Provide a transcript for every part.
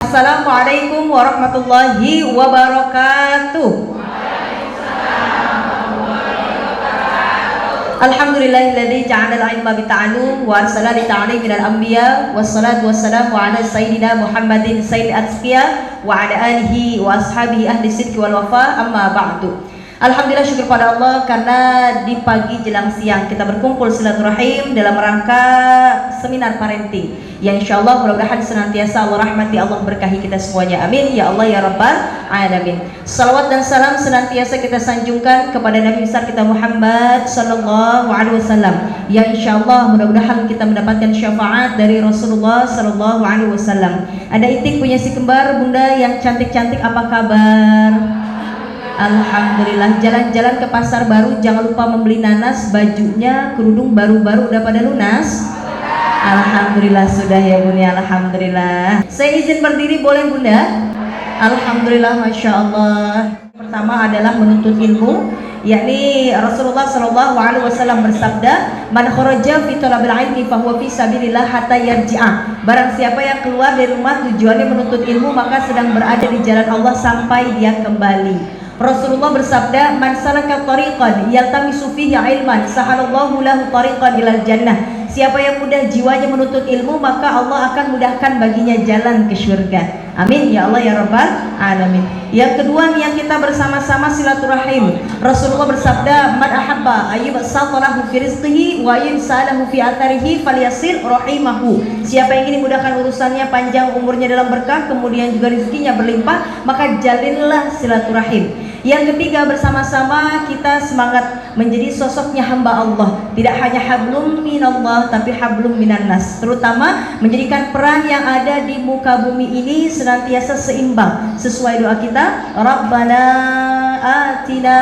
Assalamualaikum warahmatullahi wabarakatuh. Alhamdulillahilladzi ja'ala al-'ilma bita'allum wa arsala li ta'lim minal anbiya wassalatu wassalamu ala sayyidina Muhammadin sayyidil atqiya wa ala alihi wa ashabihi ahli sidqi wal wafa, amma ba'du. Alhamdulillah, syukur pada Allah karena di pagi jelang siang kita berkumpul silaturahim dalam rangka seminar parenting yang insyaallah mudah-mudahan senantiasa Allah rahmati, Allah berkahi kita semuanya, amin ya Allah ya rabbal alamin. Salawat dan salam senantiasa kita sanjungkan kepada Nabi besar kita Muhammad sallallahu alaihi wasallam yang insyaallah mudah-mudahan kita mendapatkan syafaat dari Rasulullah sallallahu alaihi wasallam. Ada Itik punya si kembar, bunda yang cantik-cantik, apa kabar? Alhamdulillah. Jalan-jalan ke pasar baru, jangan lupa membeli nanas, bajunya, kerudung baru-baru udah pada lunas? Alhamdulillah sudah ya bunda, alhamdulillah. Saya izin berdiri boleh bunda? Alhamdulillah, masya Allah. Pertama adalah menuntut ilmu, yakni Rasulullah sallallahu alaihi wasallam bersabda, "Man kharaja fi talabil ilmi fa huwa fi sabilillah hatta yarji'a." Barang siapa yang keluar dari rumah tujuannya menuntut ilmu, maka sedang berada di jalan Allah sampai dia kembali. Rasulullah bersabda, "Man salaka tariqan yaltamisu fihi ilman, sahalallahu lahu tariqan ilal jannah." Siapa yang mudah jiwanya menuntut ilmu, maka Allah akan mudahkan baginya jalan ke syurga. Amin ya Allah ya rabbal alamin. Yang kedua nih, yang kita bersama-sama silaturahim. Rasulullah bersabda, "Man ahabba ayyubsata lahu fi rizqihi wa yunsalahu fi atharihi falyasil rahimahu." Siapa yang ingin dimudahkan urusannya, panjang umurnya dalam berkah, kemudian juga rezekinya berlimpah, maka jalinlah silaturahim. Yang ketiga, bersama-sama kita semangat menjadi sosoknya hamba Allah, tidak hanya hablum minallah tapi hablum minannas, terutama menjadikan peran yang ada di muka bumi ini senantiasa seimbang sesuai doa kita, Rabbana atina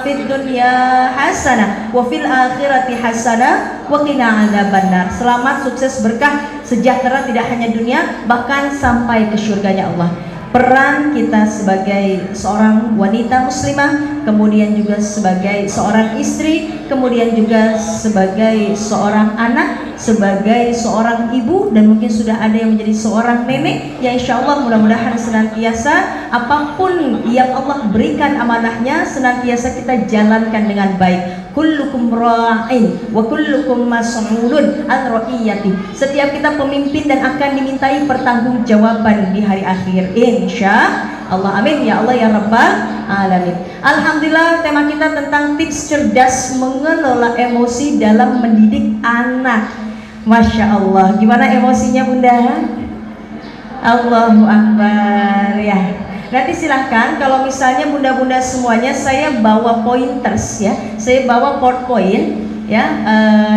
fid dunya hasanah wa fil akhirati hasanah wa qina adzabannar. Selamat, sukses, berkah, sejahtera tidak hanya dunia bahkan sampai ke surganya Allah. Peran kita sebagai seorang wanita muslimah, kemudian juga sebagai seorang istri, kemudian juga sebagai seorang anak, sebagai seorang ibu, dan mungkin sudah ada yang menjadi seorang nenek, ya insya Allah mudah-mudahan senantiasa apapun yang Allah berikan amanahnya senantiasa kita jalankan dengan baik. Kullukum ra'in wa kullukum mas'ulun an ra'iyati. Setiap kita pemimpin dan akan dimintai pertanggungjawaban di hari akhir, insya Allah, amin ya Allah ya rabbal alamin. Alhamdulillah, tema kita tentang tips cerdas mengelola emosi dalam mendidik anak. Masya Allah, gimana emosinya bunda? Allahu akbar ya. Nanti silahkan kalau misalnya bunda-bunda semuanya, saya bawa pointers ya, saya bawa PowerPoint ya,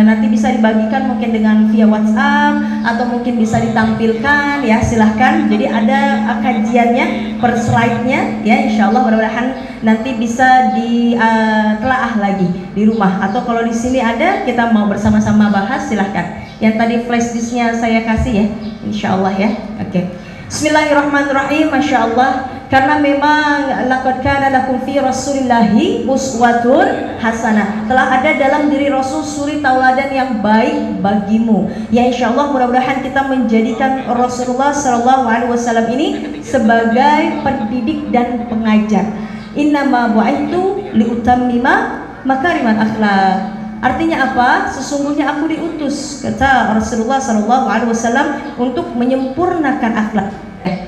nanti bisa dibagikan mungkin dengan via WhatsApp atau mungkin bisa ditampilkan ya, silahkan. Jadi ada kajiannya per slide-nya ya, insya Allah mudah-mudahan nanti bisa ditelaah lagi di rumah, atau kalau di sini ada kita mau bersama-sama bahas silahkan. Yang tadi flash disk-nya saya kasih ya, insya Allah ya. Oke. Bismillahirrahmanirrahim. Masya Allah, karena memang laqad kana lakum fi rasulillahi uswatun hasanah, telah ada dalam diri Rasul suri tauladan yang baik bagimu. Ya insya Allah mudah-mudahan kita menjadikan Rasulullah sallallahu alaihi wasallam ini sebagai pendidik dan pengajar. Innama bu'ithu liutammima makarimal akhlak. Artinya apa? Sesungguhnya aku diutus, kata Rasulullah sallallahu alaihi wasallam, untuk menyempurnakan akhlak.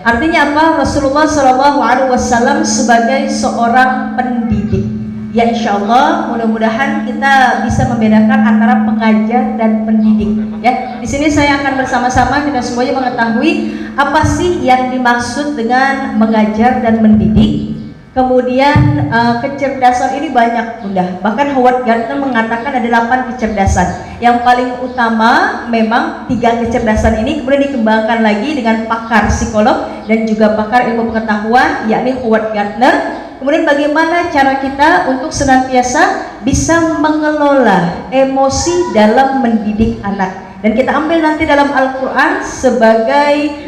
Artinya apa? Rasulullah sallallahu alaihi wasallam sebagai seorang pendidik. Ya insya Allah mudah-mudahan kita bisa membedakan antara pengajar dan pendidik. Ya, di sini saya akan bersama-sama kita semuanya mengetahui apa sih yang dimaksud dengan mengajar dan mendidik. Kemudian kecerdasan ini banyak bunda, bahkan Howard Gardner mengatakan ada 8 kecerdasan. Yang paling utama memang 3 kecerdasan ini kemudian dikembangkan lagi dengan pakar psikolog dan juga pakar ilmu pengetahuan, yakni Howard Gardner. Kemudian bagaimana cara kita untuk senantiasa bisa mengelola emosi dalam mendidik anak. Dan kita ambil nanti dalam Al-Quran sebagai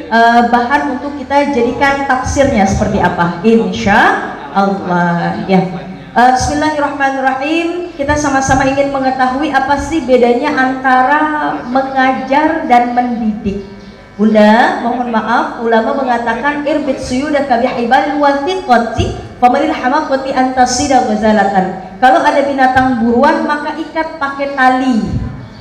bahan untuk kita jadikan tafsirnya seperti apa, insya Allah ya. Bismillahirrahmanirrahim. Kita sama-sama ingin mengetahui apa sih bedanya antara mengajar dan mendidik. Bunda, mohon maaf, ulama mengatakan irbit suyudaka bihibalil wathiqati famalil hamaqati antasida ghazalatan. Kalau ada binatang buruan maka ikat pakai tali.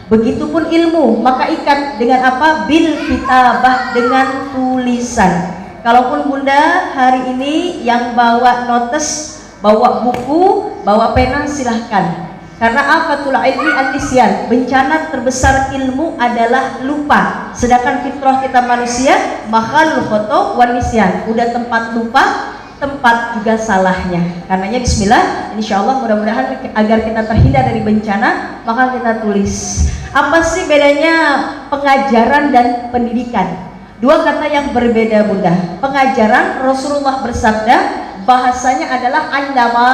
Begitupun ilmu, maka ikat dengan apa? Bil kitabah, dengan tulisan. Kalaupun Bunda hari ini yang bawa notes, bawa buku, bawa pena, silahkan. Karena afatul ilmi an-nisyan, bencana terbesar ilmu adalah lupa. Sedangkan fitrah kita manusia makhlul khata' wan nisyan. Udah tempat lupa, tempat juga salahnya. Karenanya bismillah, insyaallah mudah-mudahan agar kita terhindar dari bencana, maka kita tulis. Apa sih bedanya pengajaran dan pendidikan? Dua kata yang berbeda, Bunda. Pengajaran, Rasulullah bersabda, bahasanya adalah andama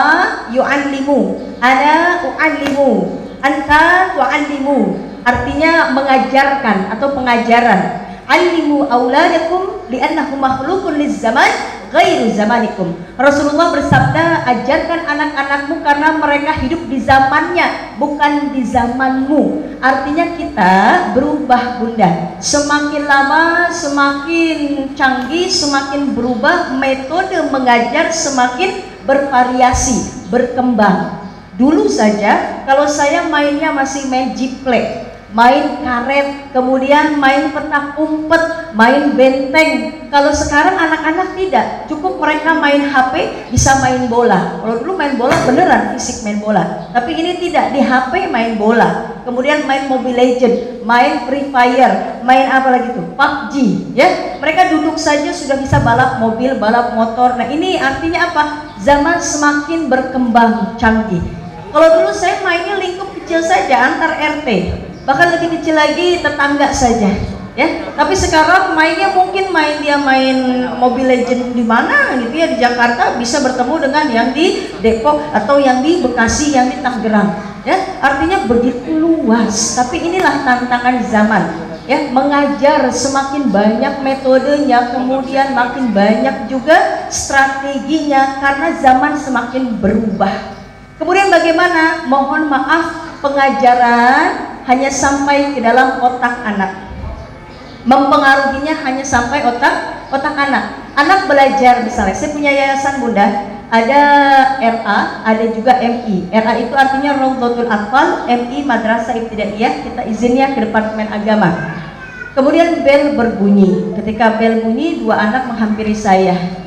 yu'allimu, ana u'allimu, anta tu'allimu. Artinya mengajarkan atau pengajaran. Allimu auladakum li'annahu makhluqun liz-zaman ghairu zamanikum. Rasulullah bersabda, ajarkan anak-anakmu karena mereka hidup di zamannya, bukan di zamanmu. Artinya kita berubah, Bunda. Semakin lama semakin canggih, semakin berubah, metode mengajar semakin bervariasi, berkembang. Dulu saja kalau saya mainnya masih main jiplek, main karet, kemudian main petak umpet, main benteng. Kalau sekarang anak-anak tidak, cukup mereka main HP, bisa main bola. Kalau dulu main bola beneran fisik main bola, tapi ini tidak, di HP main bola, kemudian main Mobile Legend, main Free Fire, main apa lagi tuh, PUBG, ya. Mereka duduk saja sudah bisa balap mobil, balap motor. Nah ini artinya apa? Zaman semakin berkembang canggih. Kalau dulu saya mainnya lingkup kecil saja antar RT, bahkan lebih kecil lagi tetangga saja, ya. Tapi sekarang mainnya mungkin main Mobile Legend di mana gitu ya, di Jakarta bisa bertemu dengan yang di Depok atau yang di Bekasi, yang di Tangerang, ya. Artinya begitu luas. Tapi inilah tantangan zaman, ya. Mengajar semakin banyak metodenya, kemudian makin banyak juga strateginya karena zaman semakin berubah. Kemudian bagaimana? Mohon maaf, pengajaran hanya sampai ke dalam otak anak, mempengaruhinya hanya sampai otak anak. Anak belajar, misalnya saya punya yayasan, Bunda, ada RA, ada juga MI. RA itu artinya Raudhatul Atfal, MI Madrasah Ibtidaiyah. Kita izinnya ke Departemen Agama. Kemudian bel berbunyi. Ketika bel bunyi, dua anak menghampiri saya.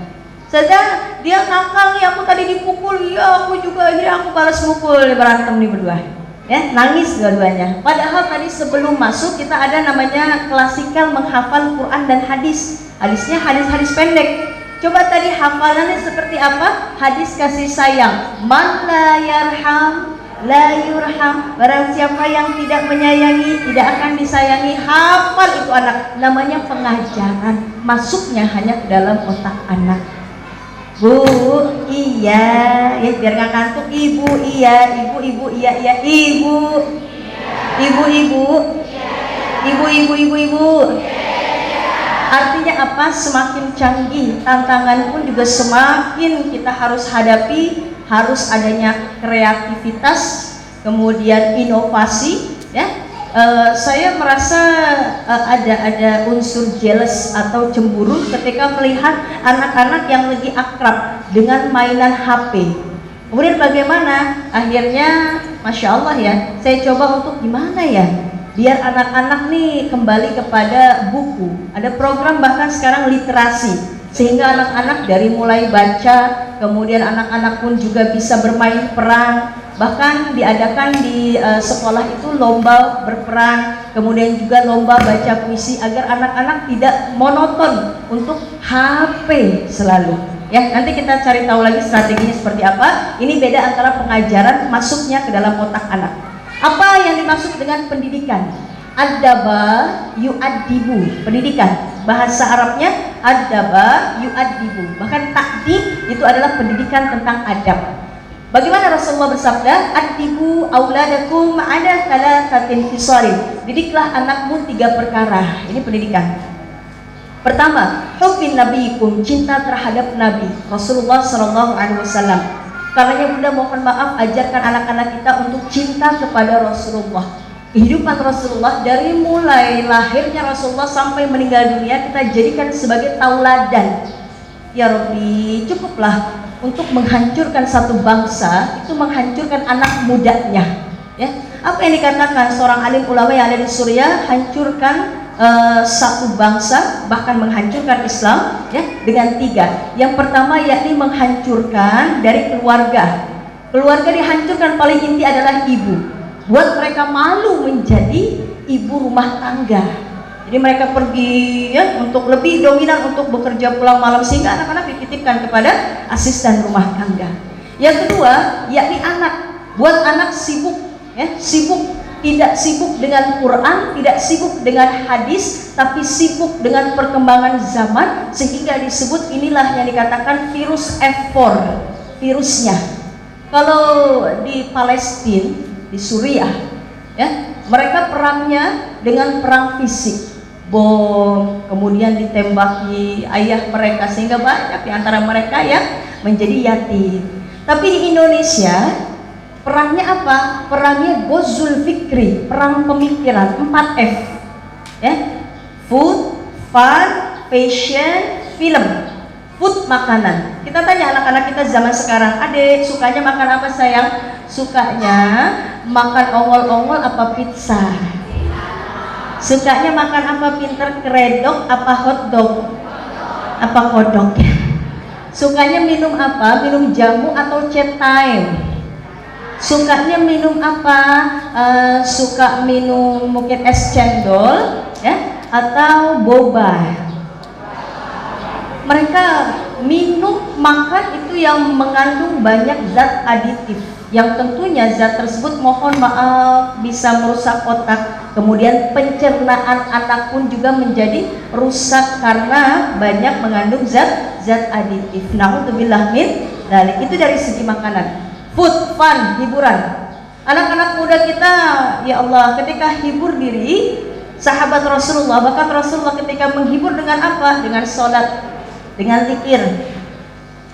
Saja dia nakal nih, aku tadi dipukul, ya aku juga, akhirnya aku balas mukul, berantem nih berdua. Ya, nangis dua-duanya. Padahal tadi sebelum masuk kita ada namanya klasikal menghafal Quran dan hadis. Hadisnya hadis-hadis pendek. Coba tadi hafalannya seperti apa? Hadis kasih sayang. Man la yarham la yurham. Barang siapa yang tidak menyayangi tidak akan disayangi. Hafal itu anak. Namanya pengajaran. Masuknya hanya ke dalam otak anak. Bu, iya, ya biar nggak kantuk. Ibu, iya, ibu, iya, iya, ibu, ibu. Artinya apa? Semakin canggih, tantangan pun juga semakin kita harus hadapi. Harus adanya kreativitas, kemudian inovasi, ya. Saya merasa ada unsur jealous atau cemburu ketika melihat anak-anak yang lagi akrab dengan mainan HP. Kemudian bagaimana? Akhirnya, Masya Allah ya, saya coba untuk gimana ya biar anak-anak nih kembali kepada buku. Ada program bahkan sekarang literasi, sehingga anak-anak dari mulai baca, kemudian anak-anak pun juga bisa bermain peran. Bahkan diadakan di sekolah itu lomba berperan, kemudian juga lomba baca puisi agar anak-anak tidak monoton untuk HP selalu. Ya, nanti kita cari tahu lagi strateginya seperti apa. Ini beda antara pengajaran masuknya ke dalam otak anak. Apa yang dimaksud dengan pendidikan? Adaba yu'addibu, pendidikan. Bahasa Arabnya adaba yu'addibu. Bahkan ta'dib itu adalah pendidikan tentang adab. Bagaimana Rasulullah bersabda, "Addibu auladakum ala thalathatin khisalin." Didiklah anakmu 3 perkara. Ini pendidikan. Pertama, hubbin nabiyikum, cinta terhadap Nabi Rasulullah sallallahu alaihi wasallam. Karenanya Bunda mohon maaf, ajarkan anak-anak kita untuk cinta kepada Rasulullah. kehidupan Rasulullah dari mulai lahirnya Rasulullah sampai meninggal dunia kita jadikan sebagai tauladan. Ya Rabbi, cukuplah untuk menghancurkan satu bangsa itu menghancurkan anak mudanya. Ya, apa yang dikatakan seorang alim ulama yang ada di Suriah, hancurkan satu bangsa, bahkan menghancurkan Islam ya dengan 3. Yang pertama yakni menghancurkan dari keluarga. Keluarga dihancurkan, paling inti adalah ibu. Buat mereka malu menjadi ibu rumah tangga. Jadi mereka pergi ya untuk lebih dominan untuk bekerja pulang malam sehingga anak-anak dititipkan kepada asisten rumah tangga. Yang kedua yakni anak. Buat anak sibuk ya, tidak sibuk dengan Quran, tidak sibuk dengan hadis, tapi sibuk dengan perkembangan zaman sehingga disebut inilah yang dikatakan virus F4, virusnya. Kalau di Palestina, di Suriah, ya mereka perangnya dengan perang fisik, bom, kemudian ditembaki ayah mereka sehingga banyak di antara mereka yang menjadi yatim. Tapi di Indonesia perangnya apa? Perangnya Ghazul Fikri, perang pemikiran, 4F. Ya. Food, fun, fashion, film. Food, makanan. Kita tanya anak-anak kita zaman sekarang, "Adek, sukanya makan apa sayang?" Sukanya makan ongol-ongol apa pizza? Sukanya makan apa pinter? Keredok apa hotdog? Apa kodok? Sukanya minum apa? Minum jamu atau chat time? Sukanya minum apa? Suka minum mungkin es cendol ya atau boba. Mereka minum, makan itu yang mengandung banyak zat aditif yang tentunya zat tersebut mohon maaf bisa merusak otak, kemudian pencernaan anak pun juga menjadi rusak karena banyak mengandung zat aditif. Na'udzubillah min dzalik. Itu dari segi makanan. Food, fun, hiburan. Anak-anak muda kita, ya Allah, ketika hibur diri, sahabat Rasulullah, bahkan Rasulullah ketika menghibur dengan apa? Dengan sholat, dengan zikir.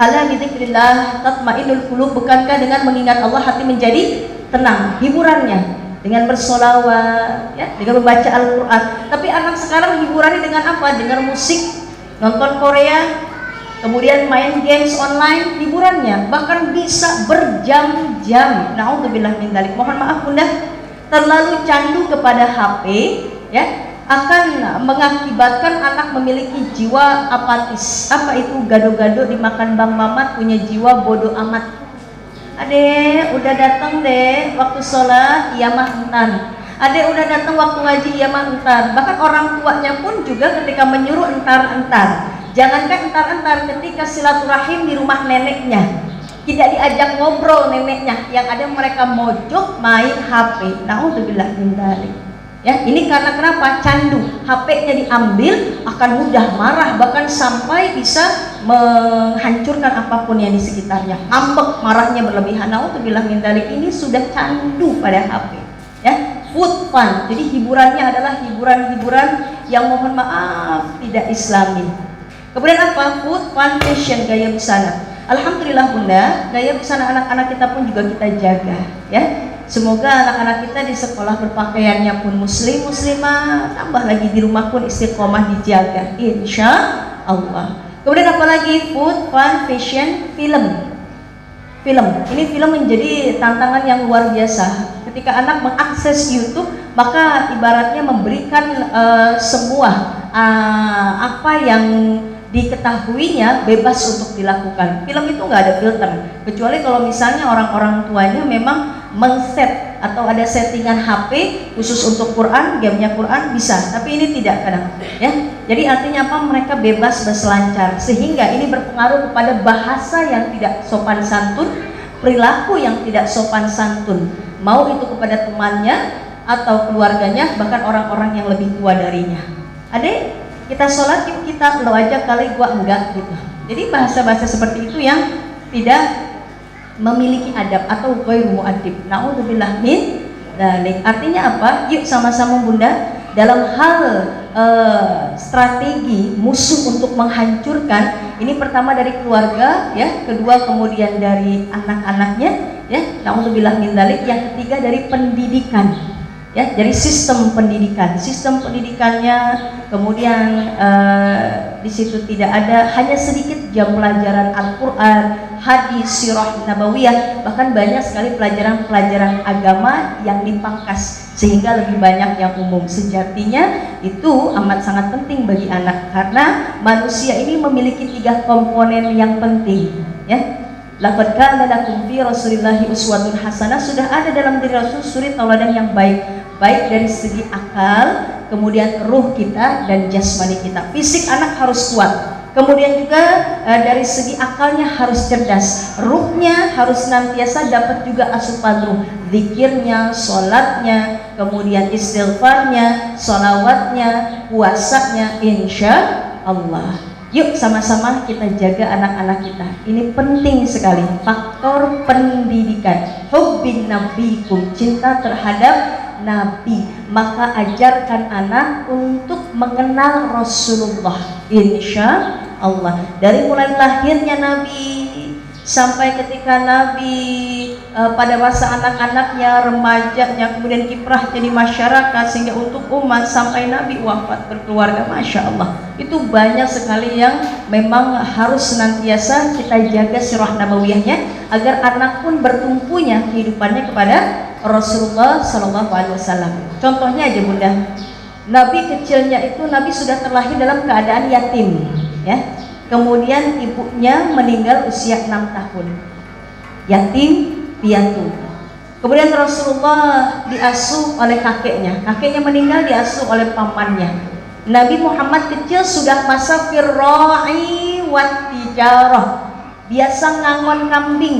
Ala bizikrillah tatmainnul qulub, bukankah dengan mengingat Allah hati menjadi tenang? Hiburannya dengan bersolawat, ya, dengan membaca Al-Quran. Tapi anak sekarang hiburannya dengan apa? Dengan musik, nonton Korea, kemudian main games online. Hiburannya bahkan bisa berjam-jam. Na'udzubillah min dzalik. Mohon maaf Bunda, terlalu candu kepada HP ya akan mengakibatkan anak memiliki jiwa apatis. Apa itu? Gado-gado dimakan Bang Mamat, punya jiwa bodoh amat. Adek udah datang deh waktu sholat, iya mah entar. Adek udah datang waktu ngaji, iya mah entar. Bahkan orang tuanya pun juga ketika menyuruh entar-entar. Jangankan entar-entar, ketika silaturahim di rumah neneknya tidak diajak ngobrol neneknya, yang ada mereka mojok main HP. Na'udzubillah min dzalik. Ya, ini karena kenapa? Candu. HP-nya diambil akan mudah marah, bahkan sampai bisa menghancurkan apapun yang di sekitarnya. Ambek, marahnya berlebihan. Na'udzubillah min dzalik. Ini sudah candu pada HP. Ya, food fun. Jadi hiburannya adalah hiburan-hiburan yang mohon maaf tidak Islami. Kemudian apa? Food, fun, fashion, gaya busana. Alhamdulillah Bunda, gaya busana anak-anak kita pun juga kita jaga ya. Semoga anak-anak kita di sekolah berpakaiannya pun muslim, muslimah, tambah lagi di rumah pun istiqomah dijaga, insya Allah. Kemudian apa lagi? Food, fun, fashion, film. Ini film menjadi tantangan yang luar biasa. Ketika anak mengakses YouTube, maka ibaratnya memberikan semua apa yang diketahuinya bebas untuk dilakukan. Film itu nggak ada filter, kecuali kalau misalnya orang-orang tuanya memang mengset atau ada settingan HP khusus untuk Quran, gamenya Quran bisa, tapi ini tidak kadang ya. Jadi artinya apa? Mereka bebas berselancar, sehingga ini berpengaruh kepada bahasa yang tidak sopan santun, perilaku yang tidak sopan santun, mau itu kepada temannya atau keluarganya, bahkan orang-orang yang lebih tua darinya. Adek, kita sholat yuk, kita lo aja kali gua enggak gitu. Jadi bahasa-bahasa seperti itu yang tidak memiliki adab atau ghairu mu'addib. Na'udzubillah min dzalik. Artinya apa? Yuk sama-sama Bunda dalam hal strategi musuh untuk menghancurkan. Ini pertama dari keluarga ya, kedua kemudian dari anak-anaknya ya. Na'udzubillah min dzalik. Yang ketiga dari pendidikan. Ya, dari sistem pendidikannya, kemudian di situ tidak ada, hanya sedikit jam pelajaran Al-Quran, hadis, sirah nabawiyah, bahkan banyak sekali pelajaran agama yang dipangkas sehingga lebih banyak yang umum. Sejatinya itu amat sangat penting bagi anak, karena manusia ini memiliki 3 komponen yang penting, ya. Laqad kana lakum fi Rasulillahi uswatun hasanah, sudah ada dalam diri Rasul suri tauladan yang baik dari segi akal, kemudian ruh kita dan jasmani kita. Fisik anak harus kuat, kemudian juga dari segi akalnya harus cerdas, ruhnya harus senantiasa dapat juga asupan ruh, zikirnya, sholatnya, kemudian istighfarnya, sholawatnya, puasanya, insya Allah. Yuk sama-sama kita jaga anak-anak kita. Ini penting sekali, faktor pendidikan. Hubbin nabikum, cinta terhadap Nabi. Maka ajarkan anak untuk mengenal Rasulullah, insya Allah. Dari mulai lahirnya Nabi sampai ketika Nabi pada masa anak-anaknya, remajanya, kemudian kiprahnya di masyarakat sehingga untuk umat, sampai Nabi wafat berkeluarga, Masya Allah. Itu banyak sekali yang memang harus senantiasa kita jaga sirah nabawiyahnya, agar anak pun bertumpunya kehidupannya kepada Rasulullah SAW. Contohnya aja Bunda, Nabi kecilnya itu Nabi sudah terlahir dalam keadaan yatim, ya. Kemudian ibunya meninggal usia 6 tahun, yatim piatu. Kemudian Rasulullah diasuh oleh kakeknya meninggal, diasuh oleh pamannya. Nabi Muhammad kecil sudah masa firra'i wat tijarah, biasa ngangon kambing.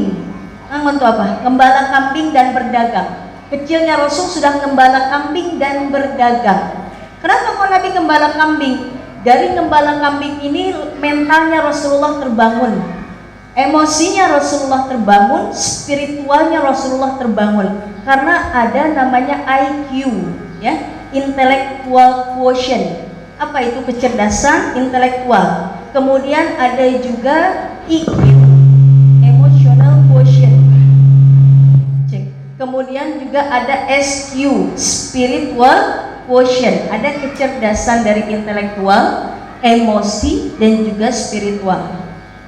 Ngangon itu apa? Gembala kambing dan berdagang. Kecilnya Rasul sudah gembala kambing dan berdagang. Kenapa kok Nabi gembala kambing? Dari gembala kambing ini mentalnya Rasulullah terbangun, emosinya Rasulullah terbangun, spiritualnya Rasulullah terbangun, karena ada namanya IQ, ya, intellectual quotient. Apa itu? Kecerdasan intelektual. Kemudian ada juga EQ, emotional quotient. Kemudian juga ada SQ, spiritual quotient. Ada kecerdasan dari intelektual, emosi, dan juga spiritual.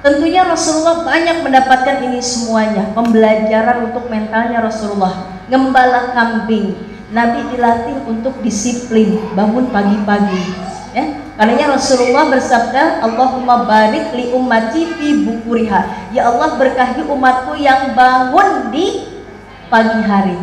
Tentunya Rasulullah banyak mendapatkan ini semuanya, pembelajaran untuk mentalnya Rasulullah. Gembala kambing, Nabi dilatih untuk disiplin, bangun pagi-pagi, ya. Karenanya Rasulullah bersabda, Allahumma barik li ummati fi bukuriha, ya Allah berkahi umatku yang bangun di pagi hari.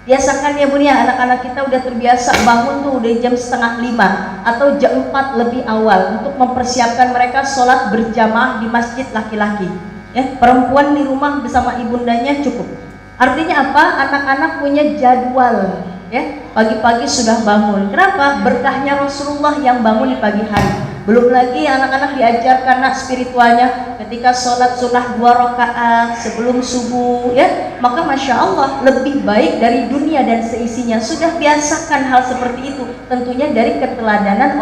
Biasakan ya Bun ya, anak-anak kita udah terbiasa bangun tuh udah jam 4:30 atau jam 4 lebih awal untuk mempersiapkan mereka sholat berjamaah di masjid laki-laki, ya. Perempuan di rumah bersama ibundanya cukup. Artinya apa? Anak-anak punya jadwal, ya. Pagi-pagi sudah bangun. Kenapa? Berkahnya Rasulullah yang bangun di pagi hari. Belum lagi anak-anak diajarkan spiritualnya ketika sholat sunnah 2 rakaat sebelum subuh, ya. Maka Masya Allah lebih baik dari dunia dan seisinya. Sudah biasakan hal seperti itu, tentunya dari keteladanan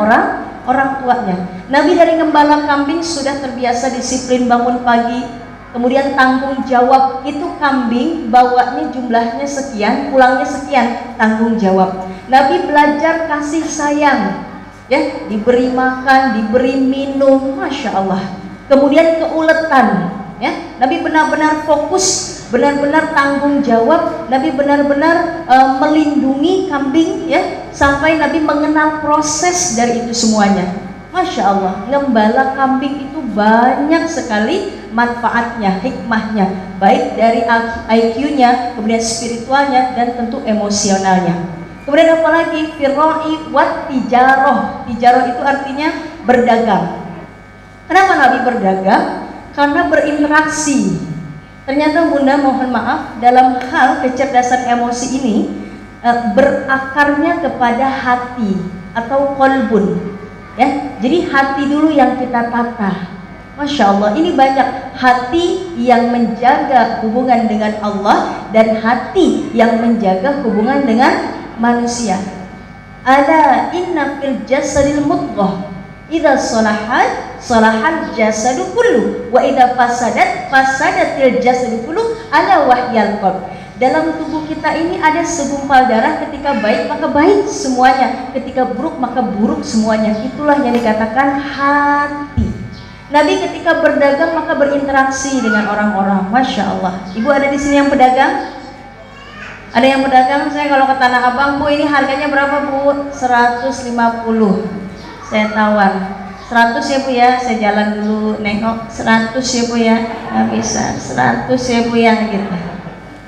orang tuanya. Nabi dari gembala kambing sudah terbiasa disiplin bangun pagi, kemudian tanggung jawab. Itu kambing bawanya jumlahnya sekian, pulangnya sekian, tanggung jawab. Nabi belajar kasih sayang, ya, diberi makan, diberi minum, Masya Allah. Kemudian keuletan, ya. Nabi benar-benar fokus, benar-benar tanggung jawab. Nabi benar-benar melindungi kambing, ya, sampai Nabi mengenal proses dari itu semuanya. Masya Allah, gembala kambing itu banyak sekali manfaatnya, hikmahnya, baik dari IQ-nya, kemudian spiritualnya, dan tentu emosionalnya. Kemudian apalagi firra'i wat tijarah. Tijarah itu artinya berdagang. Kenapa Nabi berdagang? Karena berinteraksi. Ternyata Bunda mohon maaf, dalam hal kecerdasan emosi ini berakarnya kepada hati atau qalbun, ya. Jadi hati dulu yang kita tata. Masya Allah, ini banyak hati yang menjaga hubungan dengan Allah dan hati yang menjaga hubungan dengan manusia. Ala inna fil jasadil mudghah idza salahat salahal jasadu kullu wa idza fasadat fasadatil jasadu kullu ala wahyal qalb. Dalam tubuh kita ini ada segumpal darah, ketika baik maka baik semuanya, ketika buruk maka buruk semuanya. Itulah yang dikatakan hati. Nabi ketika berdagang maka berinteraksi dengan orang-orang. Masya Allah. Ibu ada di sini yang pedagang? Ada yang pedagang? Saya kalau ke Tanah Abang, Bu ini harganya berapa Bu? 150. Saya tawar 100 ya Bu ya, saya jalan dulu nengok 100 ya Bu ya, nggak bisa 100 ya Bu ya gitu.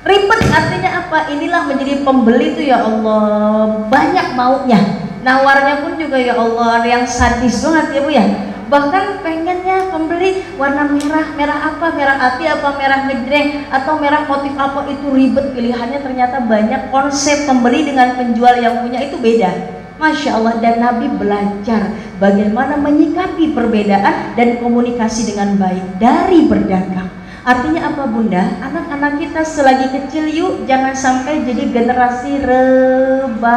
Ribet, artinya apa? Inilah menjadi pembeli itu ya Allah, banyak maunya, nawarnya pun juga ya Allah yang sadis banget ya Bu ya. Bahkan pengennya pembeli warna merah, merah apa? Merah hati apa? Merah ngejreng atau merah motif apa? Itu ribet pilihannya, ternyata banyak. Konsep pembeli dengan penjual yang punya itu beda. Masya Allah, dan Nabi belajar bagaimana menyikapi perbedaan dan komunikasi dengan baik dari berdagang. Artinya apa Bunda? Anak-anak kita selagi kecil yuk jangan sampai jadi generasi rebahan,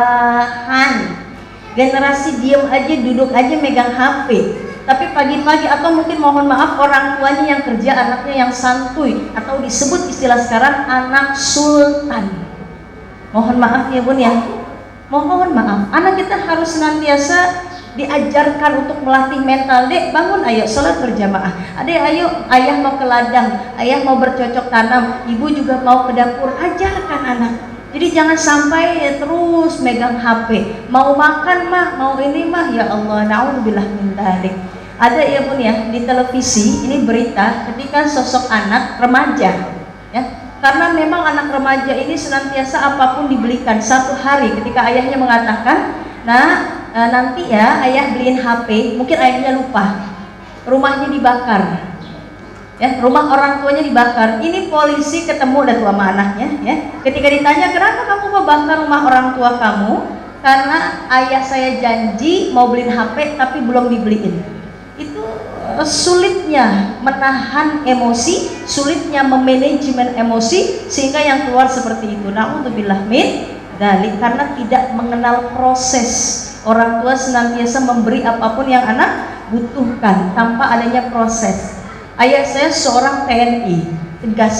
generasi diem aja, duduk aja megang HP. Tapi pagi-pagi atau mungkin mohon maaf orang tuanya yang kerja, anaknya yang santuy, atau disebut istilah sekarang anak sultan. Mohon maaf ya Bun ya, mohon maaf, anak kita harus senantiasa diajarkan untuk melatih mental. Dek bangun, ayo sholat berjamaah. Adek ayo, ayah mau ke ladang, ayah mau bercocok tanam, ibu juga mau ke dapur. Ajarkan anak. Jadi jangan sampai terus megang HP. Mau makan mah, mau ini mah, ya Allah, naudzubillah min dzalik. Ada ya Bun ya di televisi ini berita ketika sosok anak remaja ya, karena memang anak remaja ini senantiasa apapun dibelikan. Satu hari ketika ayahnya mengatakan, nanti ya ayah beliin HP, mungkin ayahnya lupa, rumahnya dibakar ya, rumah orang tuanya dibakar. Ini polisi ketemu dan tua sama anaknya ya, ketika ditanya kenapa kamu mau bakar rumah orang tua kamu, karena ayah saya janji mau beliin HP tapi belum dibeliin. Itu sulitnya menahan emosi, sulitnya memanajemen emosi sehingga yang keluar seperti itu. Naudzubillah min dzalik, karena tidak mengenal proses. Orang tua senantiasa memberi apapun yang anak butuhkan tanpa adanya proses. Ayah saya seorang TNI, tegas,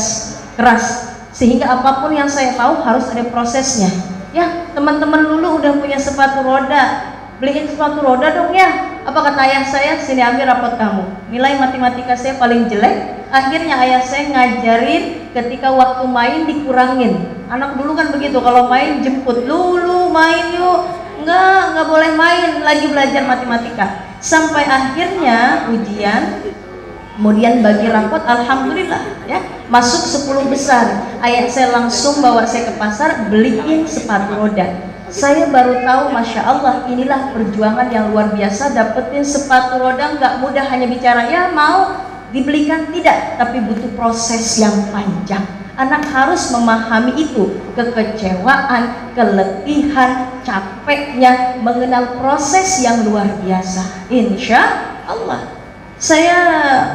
keras, sehingga apapun yang saya mau harus ada prosesnya. Ya, teman-teman dulu udah punya sepatu roda, beliin sepatu roda dong ya. Apa kata ayah saya? Sini ambil rapot kamu. Nilai matematika saya paling jelek. Akhirnya ayah saya ngajarin ketika waktu main dikurangin. Anak dulu kan begitu, kalau main jemput, lulu main yuk. Enggak boleh main, lagi belajar matematika. Sampai akhirnya ujian, kemudian bagi rapot, alhamdulillah ya, masuk 10 besar. Ayah saya langsung bawa saya ke pasar, beliin sepatu roda. Saya baru tahu, Masya Allah, inilah perjuangan yang luar biasa. Dapetin sepatu roda nggak mudah, hanya bicara ya mau dibelikan, tidak, tapi butuh proses yang panjang. Anak harus memahami itu, kekecewaan, keletihan, capeknya, mengenal proses yang luar biasa. Insya Allah. Saya